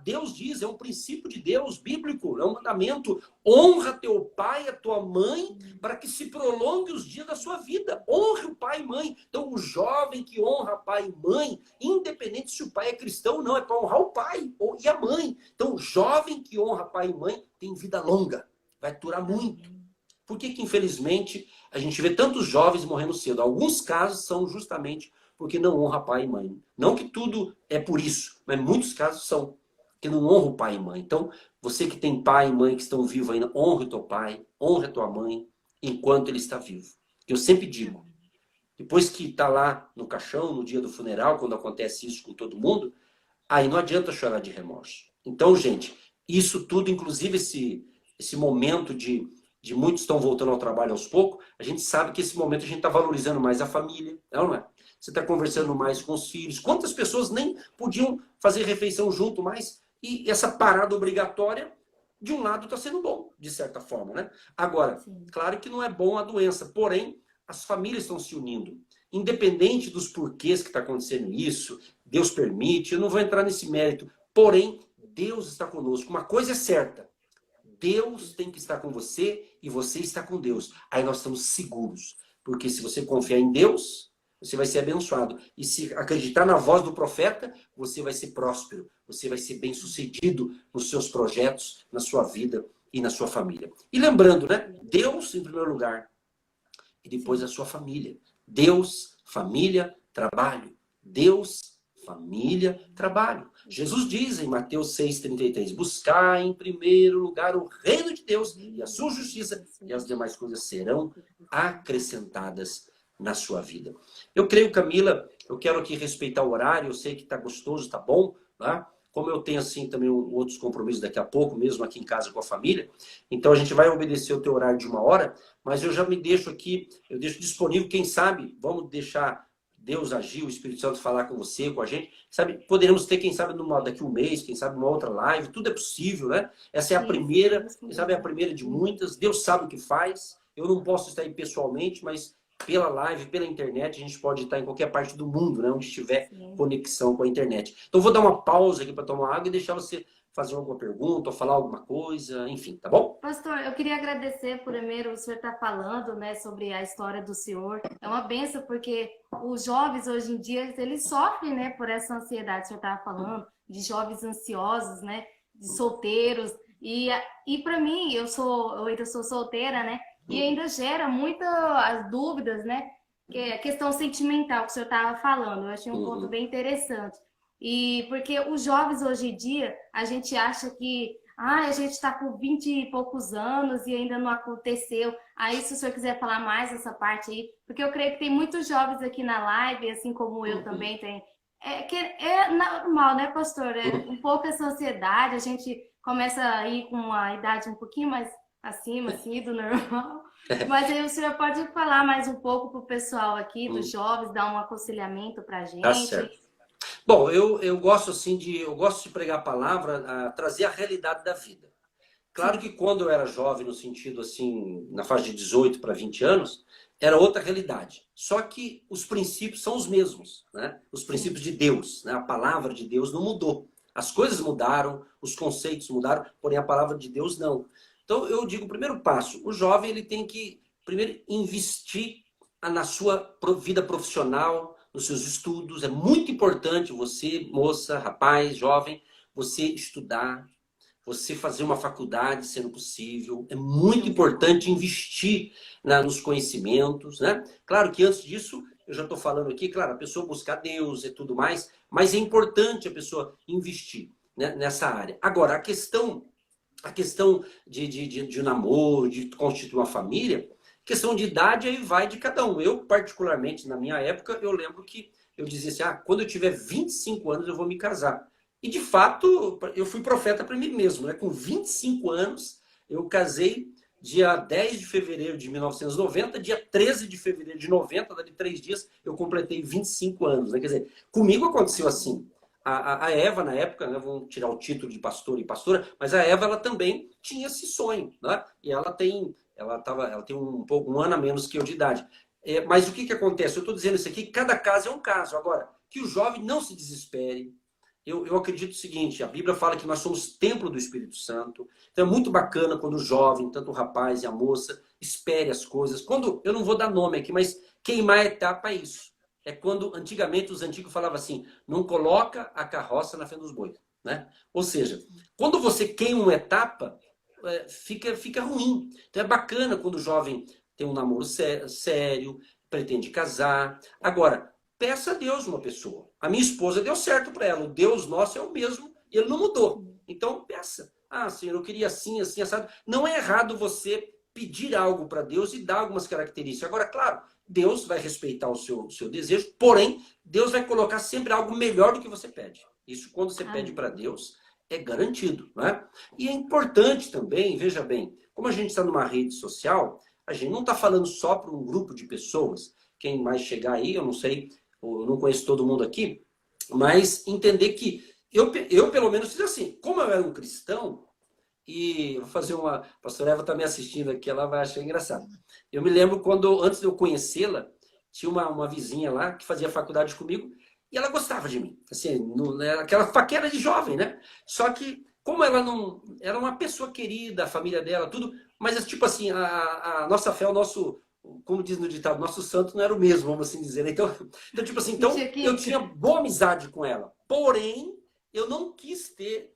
Deus diz, é um princípio de Deus, bíblico, é um mandamento. Honra teu pai e a tua mãe para que se prolongue os dias da sua vida. Honre o pai e mãe. Então, o jovem que honra pai e mãe, independente se o pai é cristão ou não, é para honrar o pai e a mãe. Então, o jovem que honra pai e mãe tem vida longa, vai durar muito. Por que que, infelizmente, a gente vê tantos jovens morrendo cedo? Alguns casos são justamente porque não honra pai e mãe. Não que tudo é por isso, mas muitos casos são que não honra o pai e mãe. Então, você que tem pai e mãe que estão vivos ainda, honre o teu pai, honre a tua mãe, enquanto ele está vivo. Eu sempre digo, depois que está lá no caixão, no dia do funeral, quando acontece isso com todo mundo, aí não adianta chorar de remorso. Então, gente, isso tudo, inclusive esse momento de muitos estão voltando ao trabalho aos poucos, a gente sabe que esse momento a gente está valorizando mais a família, não é? Você está conversando mais com os filhos. Quantas pessoas nem podiam fazer refeição junto mais? E essa parada obrigatória, de um lado, está sendo bom, de certa forma, né? Agora, claro que não é bom a doença, porém, as famílias estão se unindo. Independente dos porquês que está acontecendo isso, Deus permite, eu não vou entrar nesse mérito, porém, Deus está conosco. Uma coisa é certa, Deus tem que estar com você e você está com Deus. Aí nós estamos seguros. Porque se você confiar em Deus, você vai ser abençoado. E se acreditar na voz do profeta, você vai ser próspero. Você vai ser bem-sucedido nos seus projetos, na sua vida e na sua família. E lembrando, né? Deus em primeiro lugar. E depois a sua família. Deus, família, trabalho. Deus, família, trabalho. Jesus diz em Mateus 6,33, buscar em primeiro lugar o reino de Deus e a sua justiça, e as demais coisas serão acrescentadas na sua vida. Eu creio, Camila, eu quero aqui respeitar o horário, eu sei que está gostoso, está bom, tá? Como eu tenho assim também outros compromissos daqui a pouco, mesmo aqui em casa com a família, então a gente vai obedecer o teu horário de 1 hora, mas eu já me deixo aqui, eu deixo disponível, quem sabe, vamos deixar Deus agir, o Espírito Santo falar com você, com a gente, sabe? Poderemos ter, quem sabe, daqui a um mês, quem sabe, uma outra live, tudo é possível, né? Essa é a primeira, quem sabe, é a primeira de muitas. Deus sabe o que faz. Eu não posso estar aí pessoalmente, mas pela live, pela internet, a gente pode estar em qualquer parte do mundo, né? Onde estiver conexão com a internet. Então, vou dar uma pausa aqui para tomar água e deixar você fazer alguma pergunta ou falar alguma coisa, enfim, tá bom? Pastor, eu queria agradecer primeiro o senhor estar falando, né, sobre a história do senhor. É uma bênção porque os jovens hoje em dia, eles sofrem, né, por essa ansiedade que o senhor estava falando, de jovens ansiosos, né, de solteiros. E para mim, eu ainda sou solteira, né, e ainda gera muitas dúvidas, né, que é a questão sentimental que o senhor estava falando. Eu achei um ponto bem interessante. E porque os jovens hoje em dia, a gente acha que a gente está com 20 e poucos anos e ainda não aconteceu. Aí, se o senhor quiser falar mais essa parte aí, porque eu creio que tem muitos jovens aqui na live, assim como eu também tenho. É normal, né, pastor? É um pouco essa ansiedade, a gente começa a ir com uma idade um pouquinho mais acima, assim, do normal. Mas aí o senhor pode falar mais um pouco para o pessoal aqui, dos jovens, dar um aconselhamento para a Tá gente. certo. Bom, eu gosto assim eu gosto de pregar a palavra, trazer a realidade da vida. Claro que quando eu era jovem, no sentido assim, na faixa de 18 para 20 anos, era outra realidade. Só que os princípios são os mesmos, né? Os princípios de Deus, né? A palavra de Deus não mudou. As coisas mudaram, os conceitos mudaram, porém a palavra de Deus não. Então eu digo, o primeiro passo, o jovem ele tem que primeiro investir na sua vida profissional, nos seus estudos. É muito importante você, moça, rapaz, jovem, você estudar, você fazer uma faculdade, sendo possível. É muito importante investir nos conhecimentos, né? Claro que antes disso, eu já estou falando aqui, claro, a pessoa buscar Deus e tudo mais, mas é importante a pessoa investir, né, nessa área. Agora, a questão de namoro, de constituir uma família, questão de idade aí vai de cada um. Eu, particularmente, na minha época, eu lembro que eu dizia assim, quando eu tiver 25 anos eu vou me casar. E, de fato, eu fui profeta para mim mesmo, né? Com 25 anos, eu casei dia 10 de fevereiro de 1990, dia 13 de fevereiro de 90, dali 3 dias, eu completei 25 anos, né? Quer dizer, comigo aconteceu assim. A Eva, na época, né, vamos tirar o título de pastor e pastora, mas a Eva, ela também tinha esse sonho, né? E ela tem um ano a menos que eu de idade. Mas o que acontece? Eu estou dizendo isso aqui, cada caso é um caso. Agora, que o jovem não se desespere. Eu acredito o seguinte, a Bíblia fala que nós somos templo do Espírito Santo. Então é muito bacana quando o jovem, tanto o rapaz e a moça, espere as coisas. Quando, eu não vou dar nome aqui, mas queimar a etapa é isso. É quando, antigamente, os antigos falavam assim, não coloca a carroça na frente dos bois, né? Ou seja, quando você queima uma etapa, fica ruim. Então é bacana quando o jovem tem um namoro sério, pretende casar. Agora, peça a Deus uma pessoa. A minha esposa deu certo para ela. O Deus nosso é o mesmo e ele não mudou. Então, peça. Senhor, eu queria assim, assim, assado. Não é errado você pedir algo para Deus e dar algumas características. Agora, claro, Deus vai respeitar o seu desejo, porém, Deus vai colocar sempre algo melhor do que você pede. Isso, quando você pede para Deus, é garantido, né? E é importante também, veja bem, como a gente está numa rede social, a gente não está falando só para um grupo de pessoas. Quem mais chegar aí, eu não sei, eu não conheço todo mundo aqui, mas entender que eu pelo menos fiz assim. Como eu era um cristão, e vou fazer uma... A pastora Eva está me assistindo aqui, ela vai achar engraçado. Eu me lembro quando, antes de eu conhecê-la, tinha uma vizinha lá que fazia faculdade comigo e ela gostava de mim. Assim, aquela paquera de jovem, né? Só que, como ela não... Era uma pessoa querida, a família dela, tudo, mas tipo assim, a nossa fé, o nosso... Como diz no ditado, nosso santo não era o mesmo, vamos assim dizer. Então tipo assim, eu tinha boa amizade com ela. Porém, eu não quis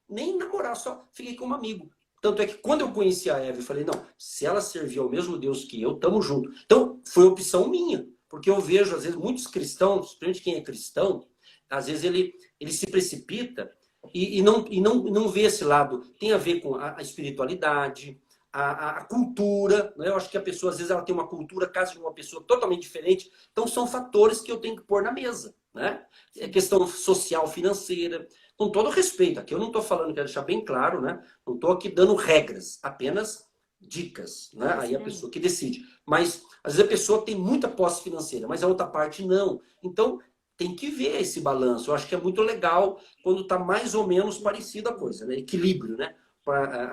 nem namorar, só fiquei como amigo. Tanto é que quando eu conheci a Eva, eu falei, não, se ela servir ao mesmo Deus que eu, tamo junto. Então, foi opção minha. Porque eu vejo, às vezes, muitos cristãos, principalmente quem é cristão, às vezes ele se precipita e não vê esse lado. Tem a ver com a espiritualidade, a cultura, né? Eu acho que a pessoa, às vezes, ela tem uma cultura, casa de uma pessoa totalmente diferente. Então, são fatores que eu tenho que pôr na mesa, né? É questão social, financeira, com todo respeito. Aqui eu não estou falando, quero deixar bem claro, né? Não estou aqui dando regras, apenas dicas, né? Aí a pessoa que decide. Mas, às vezes, a pessoa tem muita posse financeira, mas a outra parte não. Então, tem que ver esse balanço. Eu acho que é muito legal quando está mais ou menos parecida a coisa, né? Equilíbrio, né?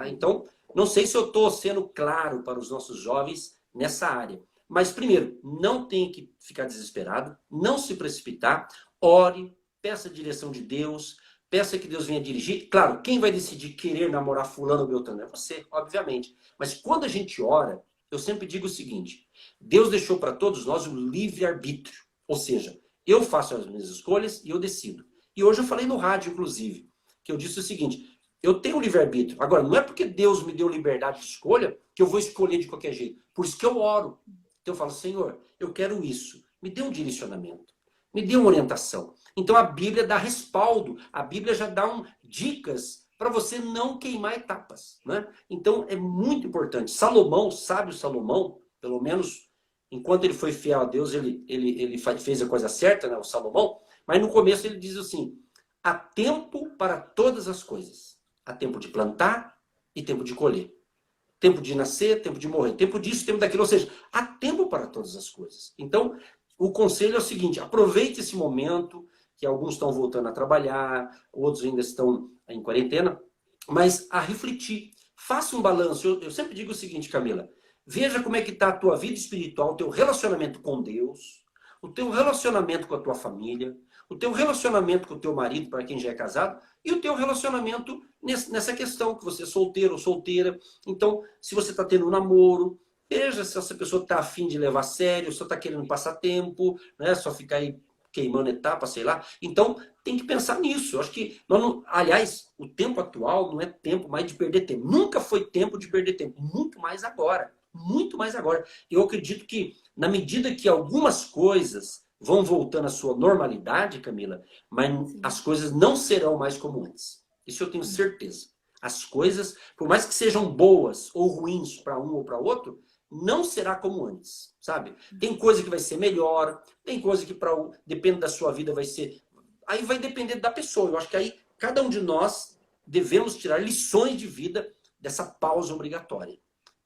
Então, não sei se eu estou sendo claro para os nossos jovens nessa área. Mas, primeiro, não tem que ficar desesperado, não se precipitar, ore, peça a direção de Deus, peça que Deus venha dirigir. Claro, quem vai decidir querer namorar fulano ou beltrano é você, obviamente. Mas quando a gente ora, eu sempre digo o seguinte, Deus deixou para todos nós o livre-arbítrio. Ou seja, eu faço as minhas escolhas e eu decido. E hoje eu falei no rádio, inclusive, que eu disse o seguinte, eu tenho livre-arbítrio. Agora, não é porque Deus me deu liberdade de escolha que eu vou escolher de qualquer jeito. Por isso que eu oro. Então eu falo, Senhor, eu quero isso. me dê um direcionamento, me dê uma orientação. Então a Bíblia dá respaldo, a Bíblia já dá dicas para você não queimar etapas, né? Então é muito importante. Salomão, sábio Salomão, pelo menos enquanto ele foi fiel a Deus, ele fez a coisa certa, né, o Salomão, mas no começo ele diz assim, há tempo para todas as coisas. Há tempo de plantar e tempo de colher. Tempo de nascer, tempo de morrer. Tempo disso, tempo daquilo. Ou seja, há tempo para todas as coisas. Então, o conselho é o seguinte, aproveite esse momento, que alguns estão voltando a trabalhar, outros ainda estão em quarentena, mas a refletir. Faça um balanço. Eu sempre digo o seguinte, Camila, veja como é que está a tua vida espiritual, o teu relacionamento com Deus, o teu relacionamento com a tua família, o teu relacionamento com o teu marido, para quem já é casado, e o teu relacionamento nessa questão, que você é solteiro ou solteira. Então, se você está tendo um namoro, veja se essa pessoa está afim de levar a sério, se está querendo passar tempo, né? Só ficar aí queimando etapa, sei lá. Então, tem que pensar nisso. Eu acho que, aliás, o tempo atual não é tempo mais de perder tempo. Nunca foi tempo de perder tempo. Muito mais agora. Muito mais agora. Eu acredito que, na medida que algumas coisas vão voltando à sua normalidade, Camila, mas sim, as coisas não serão mais como antes. Isso eu tenho certeza. As coisas, por mais que sejam boas ou ruins para um ou para outro, não será como antes, sabe? Tem coisa que vai ser melhor, tem coisa que depende da sua vida vai ser... Aí vai depender da pessoa. Eu acho que aí cada um de nós devemos tirar lições de vida dessa pausa obrigatória.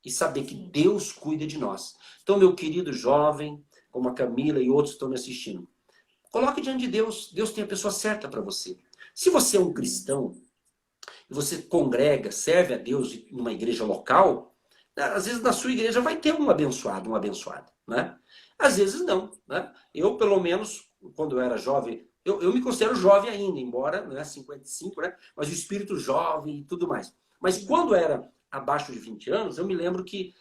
E saber que Deus cuida de nós. Então, meu querido jovem, como a Camila e outros que estão me assistindo, coloque diante de Deus. Deus tem a pessoa certa para você. Se você é um cristão, e você congrega, serve a Deus numa igreja local, às vezes na sua igreja vai ter um abençoado, uma abençoada, né? Às vezes não, né? Eu, pelo menos, quando eu era jovem, eu me considero jovem ainda, embora, né, 55, né? Mas o espírito jovem e tudo mais. Mas quando era abaixo de 20 anos, eu me lembro que,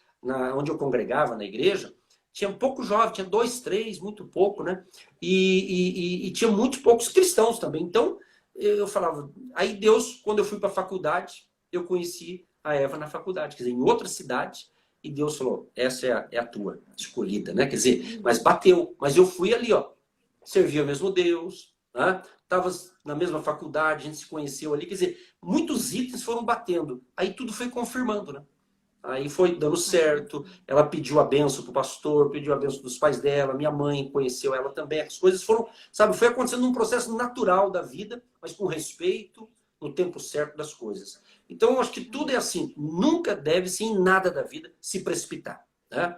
onde eu congregava, na igreja, tinha pouco jovem, tinha 2, 3, muito pouco, né? E tinha muito poucos cristãos também. Então, eu falava... Aí Deus, quando eu fui para a faculdade, eu conheci a Eva na faculdade, quer dizer, em outra cidade, e Deus falou, essa é a tua escolhida, né? Quer dizer, mas bateu. Mas eu fui ali, ó, servia o mesmo Deus, né? Tava na mesma faculdade, a gente se conheceu ali, quer dizer, muitos itens foram batendo. Aí tudo foi confirmando, né? Aí foi dando certo, ela pediu a benção pro pastor, pediu a benção dos pais dela, minha mãe conheceu ela também, as coisas foram, sabe, foi acontecendo num processo natural da vida, mas com respeito, no tempo certo das coisas. Então, eu acho que tudo é assim, nunca deve-se em nada da vida se precipitar, né?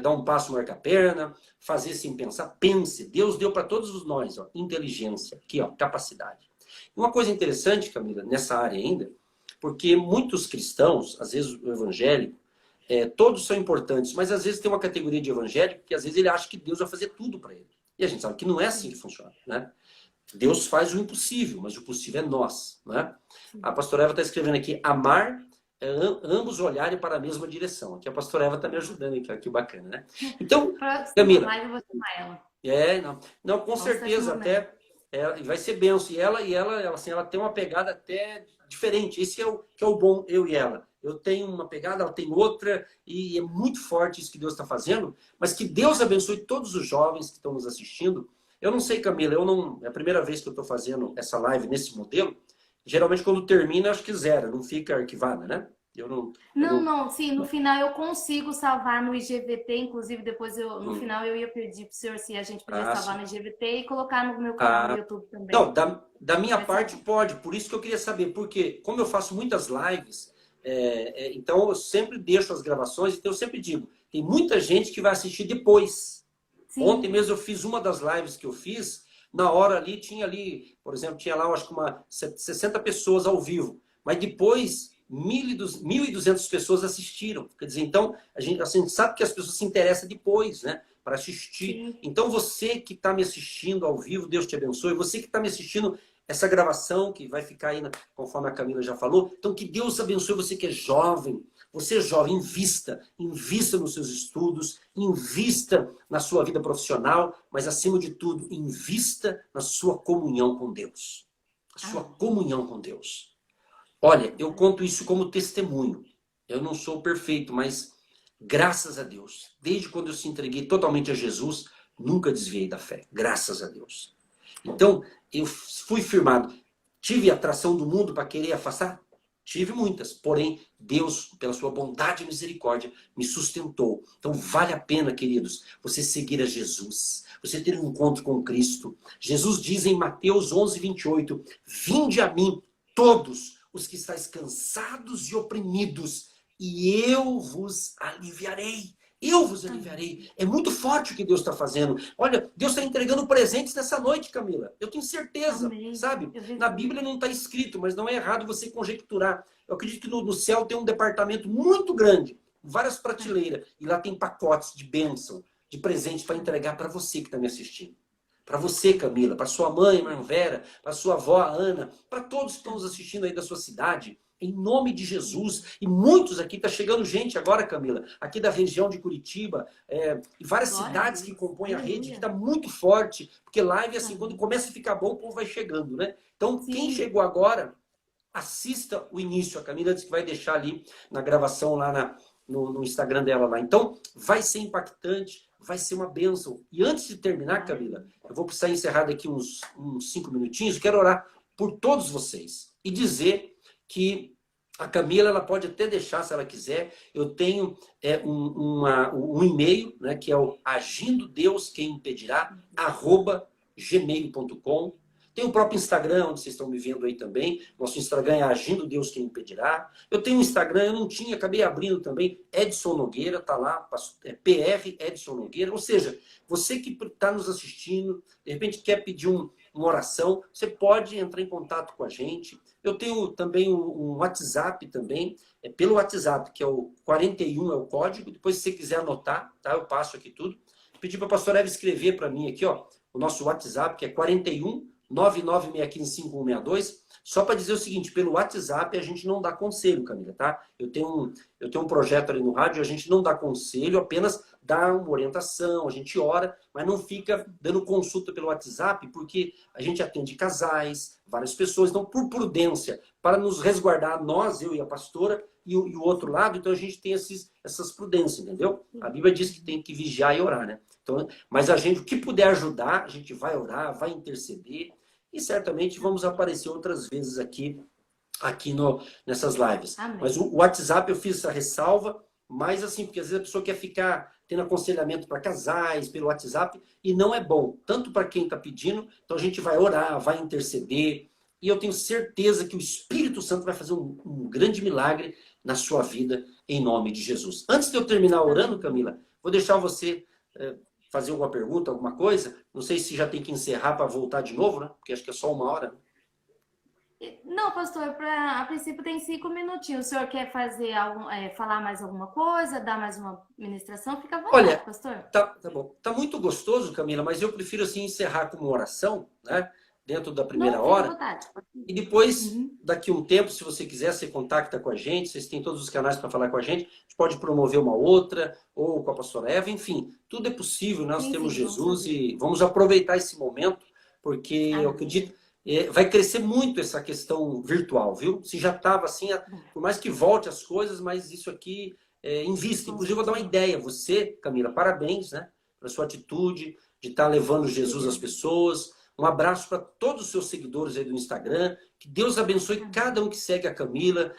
Dar um passo, marcar a perna, fazer sem pensar, pense, Deus deu para todos nós, ó, inteligência, aqui, ó, capacidade. Uma coisa interessante, Camila, nessa área ainda, porque muitos cristãos, às vezes o evangélico, todos são importantes, mas às vezes tem uma categoria de evangélico que às vezes ele acha que Deus vai fazer tudo para ele. E a gente sabe que não é assim que funciona, né? Deus faz o impossível, mas o possível é nós, né? A pastora Eva está escrevendo aqui, amar ambos olharem para a mesma direção. Aqui a pastora Eva está me ajudando, que bacana, né? Então, Camila... Não, com certeza, até... vai ser benção. E ela, assim, ela tem uma pegada até diferente. Esse que é o bom, eu e ela. Eu tenho uma pegada, ela tem outra, e é muito forte isso que Deus está fazendo. Mas que Deus abençoe todos os jovens que estão nos assistindo. Eu não sei, Camila, é a primeira vez que eu estou fazendo essa live nesse modelo. Geralmente, quando termina, acho que zero, não fica arquivada, né? Não, sim, no final eu consigo salvar no IGVT, inclusive depois no final eu ia pedir pro senhor se a gente podia salvar no IGVT e colocar no meu canal do YouTube também. Não, da minha parte pode, por isso que eu queria saber, porque como eu faço muitas lives, então eu sempre deixo as gravações, então eu sempre digo, tem muita gente que vai assistir depois. Sim. Ontem mesmo eu fiz uma das lives que eu fiz, na hora ali, por exemplo, tinha lá, eu acho que 60 pessoas ao vivo, mas depois... 1.200 pessoas assistiram. Quer dizer, então, a gente sabe que as pessoas se interessam depois, né? Para assistir. Sim. Então, você que está me assistindo ao vivo, Deus te abençoe. Você que está me assistindo essa gravação, que vai ficar aí, conforme a Camila já falou. Então, que Deus abençoe você que é jovem. Você é jovem, invista nos seus estudos, invista na sua vida profissional, mas, acima de tudo, invista na sua comunhão com Deus. A sua comunhão com Deus. Olha, eu conto isso como testemunho. Eu não sou perfeito, mas graças a Deus, desde quando eu se entreguei totalmente a Jesus, nunca desviei da fé, graças a Deus. Então, eu fui firmado. Tive atração do mundo para querer afastar? Tive muitas, porém, Deus, pela sua bondade e misericórdia, me sustentou. Então, vale a pena, queridos, você seguir a Jesus, você ter um encontro com Cristo. Jesus diz em Mateus 11:28, vinde a mim, todos os que estáis cansados e oprimidos, e eu vos aliviarei. Eu vos aliviarei. É muito forte o que Deus está fazendo. Olha, Deus está entregando presentes nessa noite, Camila. Eu tenho certeza, Amém. sabe? Na Bíblia não está escrito, mas não é errado você conjecturar. Eu acredito que no céu tem um departamento muito grande, várias prateleiras, e lá tem pacotes de bênção, de presente para entregar para você que está me assistindo. Para você, Camila, para sua mãe, irmã Vera, para sua avó, Ana, para todos que estão nos assistindo aí da sua cidade. Em nome de Jesus. E muitos aqui, está chegando gente agora, Camila, aqui da região de Curitiba, e várias cidades que compõem a rede, que está muito forte, porque live, assim, quando começa a ficar bom, o povo vai chegando, né? Então, quem chegou agora, assista o início. A Camila disse que vai deixar ali na gravação, lá no Instagram dela lá. Então, vai ser impactante, vai ser uma bênção. E antes de terminar, Camila, eu vou precisar encerrar daqui uns 5 minutinhos, quero orar por todos vocês e dizer que a Camila, ela pode até deixar, se ela quiser. Eu tenho um e-mail, né, que é o agindodeusquemimpedirá@gmail.com. Tem o próprio Instagram, onde vocês estão me vendo aí também. Nosso Instagram é Agindo Deus Quem Impedirá. Eu tenho um Instagram, eu não tinha, acabei abrindo também, Edson Nogueira, tá lá, PR Edson Nogueira. Ou seja, você que está nos assistindo, de repente quer pedir uma oração, você pode entrar em contato com a gente. Eu tenho também um WhatsApp também, pelo WhatsApp, que é o 41, é o código. Depois, se você quiser anotar, tá? Eu passo aqui tudo. Pedi para a pastora Eva escrever para mim aqui, ó, o nosso WhatsApp, que é 41 996155162, só para dizer o seguinte, pelo WhatsApp a gente não dá conselho, Camila, tá? Eu tenho um projeto ali no rádio, a gente não dá conselho, apenas dá uma orientação, a gente ora, mas não fica dando consulta pelo WhatsApp, porque a gente atende casais, várias pessoas, então por prudência, para nos resguardar, nós, eu e a pastora, e o outro lado, então a gente tem essas prudências, entendeu? A Bíblia diz que tem que vigiar e orar, né? Então, mas a gente, o que puder ajudar, a gente vai orar, vai interceder, e certamente vamos aparecer outras vezes aqui nessas lives. Amém. Mas o WhatsApp eu fiz essa ressalva, mas assim, porque às vezes a pessoa quer ficar tendo aconselhamento para casais pelo WhatsApp, e não é bom, tanto para quem está pedindo, então a gente vai orar, vai interceder, e eu tenho certeza que o Espírito Santo vai fazer um grande milagre na sua vida, em nome de Jesus. Antes de eu terminar orando, Camila, vou deixar você fazer alguma pergunta, alguma coisa. Não sei se já tem que encerrar para voltar de novo, né? Porque acho que é só 1 hora. Não, pastor, a princípio tem 5 minutinhos. O senhor quer fazer falar mais alguma coisa, dar mais uma ministração? Fica à vontade, olha, pastor. Tá bom. Tá muito gostoso, Camila, mas eu prefiro assim encerrar com uma oração, né? Dentro da primeira hora. Fica à vontade. E depois, daqui um tempo, se você quiser, você contacta com a gente. Vocês têm todos os canais para falar com a gente. A gente pode promover uma outra, ou com a pastora Eva, enfim. Tudo é possível, nós temos Jesus e vamos aproveitar esse momento, porque eu acredito, vai crescer muito essa questão virtual, viu? Se já estava assim, por mais que volte as coisas, mas isso aqui invista. Inclusive, eu vou dar uma ideia. Você, Camila, parabéns, né? Pela sua atitude de estar levando Jesus às pessoas. Um abraço para todos os seus seguidores aí do Instagram. Que Deus abençoe cada um que segue a Camila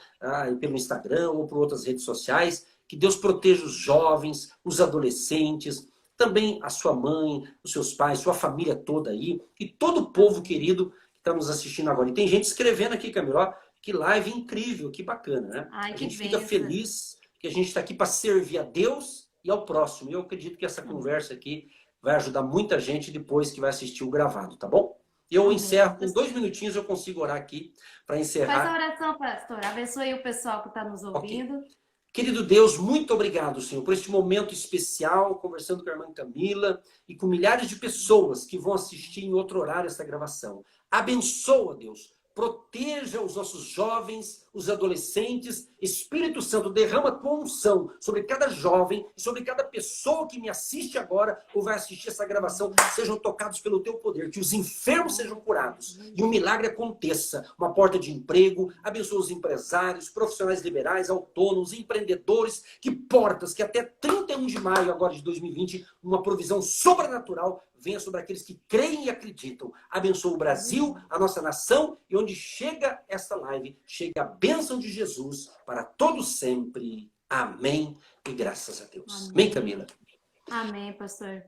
pelo Instagram ou por outras redes sociais. Que Deus proteja os jovens, os adolescentes, também a sua mãe, os seus pais, sua família toda aí. E todo o povo querido que está nos assistindo agora. E tem gente escrevendo aqui, Camila, ó, que live incrível, que bacana, né? A gente fica feliz que a gente está aqui para servir a Deus e ao próximo. E eu acredito que essa conversa aqui vai ajudar muita gente depois que vai assistir o gravado, tá bom? Eu encerro, com 2 minutinhos eu consigo orar aqui para encerrar. Faz a oração, pastor. Abençoe o pessoal que está nos ouvindo. Okay. Querido Deus, muito obrigado, Senhor, por este momento especial, conversando com a irmã Camila e com milhares de pessoas que vão assistir em outro horário esta gravação. Abençoa, Deus. Proteja os nossos jovens, os adolescentes. Espírito Santo, derrama a tua unção sobre cada jovem, sobre cada pessoa que me assiste agora ou vai assistir essa gravação, sejam tocados pelo teu poder, que os enfermos sejam curados e um milagre aconteça. Uma porta de emprego, abençoa os empresários, profissionais liberais, autônomos, empreendedores, que portas, que até 31 de maio agora de 2020, uma provisão sobrenatural venha sobre aqueles que creem e acreditam. Abençoa o Brasil, a nossa nação, e onde chega esta live, chega a bênção de Jesus para todos sempre. Amém. E graças a Deus. Amém, Camila? Amém, pastor.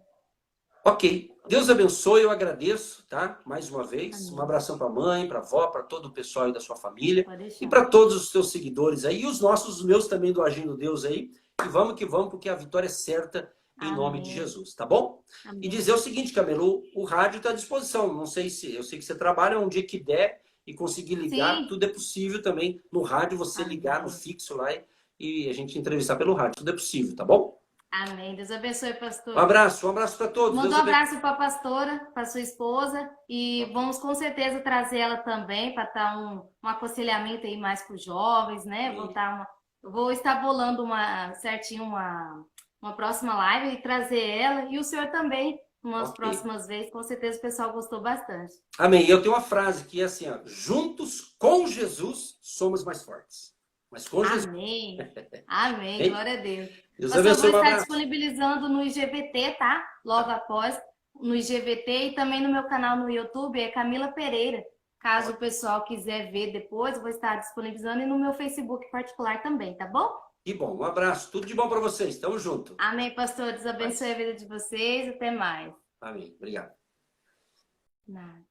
Ok. Deus abençoe, eu agradeço, tá? Mais uma vez. Amém. Um abração para a mãe, para a avó, para todo o pessoal aí da sua família. E para todos os teus seguidores aí. E os nossos, os meus também do Agindo Deus aí. E vamos que vamos, porque a vitória é certa. Em nome de Jesus, tá bom? Amém. E dizer o seguinte, Camilo, o rádio está à disposição. Não sei se, eu sei que você trabalha um dia que der e conseguir ligar, sim, tudo é possível também no rádio, você ligar no fixo lá e a gente entrevistar pelo rádio, tudo é possível, tá bom? Amém. Deus abençoe, pastor. Um abraço para todos. Manda um abraço para a pastora, para sua esposa, e vamos com certeza trazer ela também para estar um aconselhamento aí mais para os jovens, né? Vou estar bolando uma próxima live e trazer ela e o senhor também, umas próximas vezes. Com certeza o pessoal gostou bastante. Amém. Eu tenho uma frase que é assim, ó, juntos com Jesus somos mais fortes. Mas com Jesus. Amém. Amém. Glória a Deus. Deus abençoe. Eu vou estar disponibilizando no IGVT, tá? Logo após, no IGVT e também no meu canal no YouTube, é Camila Pereira. Caso o pessoal quiser ver depois, eu vou estar disponibilizando e no meu Facebook particular também, tá bom? Que bom, um abraço, tudo de bom para vocês, tamo junto. Amém, pastor, Deus abençoe a vida de vocês, até mais. Amém, obrigado. Nada.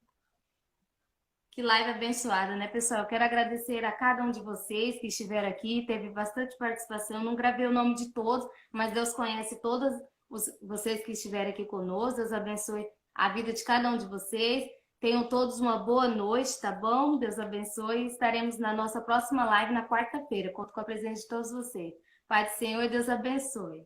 Que live abençoada, né, pessoal? Eu quero agradecer a cada um de vocês que estiveram aqui, teve bastante participação, não gravei o nome de todos, mas Deus conhece todos vocês que estiveram aqui conosco, Deus abençoe a vida de cada um de vocês. Tenham todos uma boa noite, tá bom? Deus abençoe. Estaremos na nossa próxima live na quarta-feira. Conto com a presença de todos vocês. Pai do Senhor, Deus abençoe.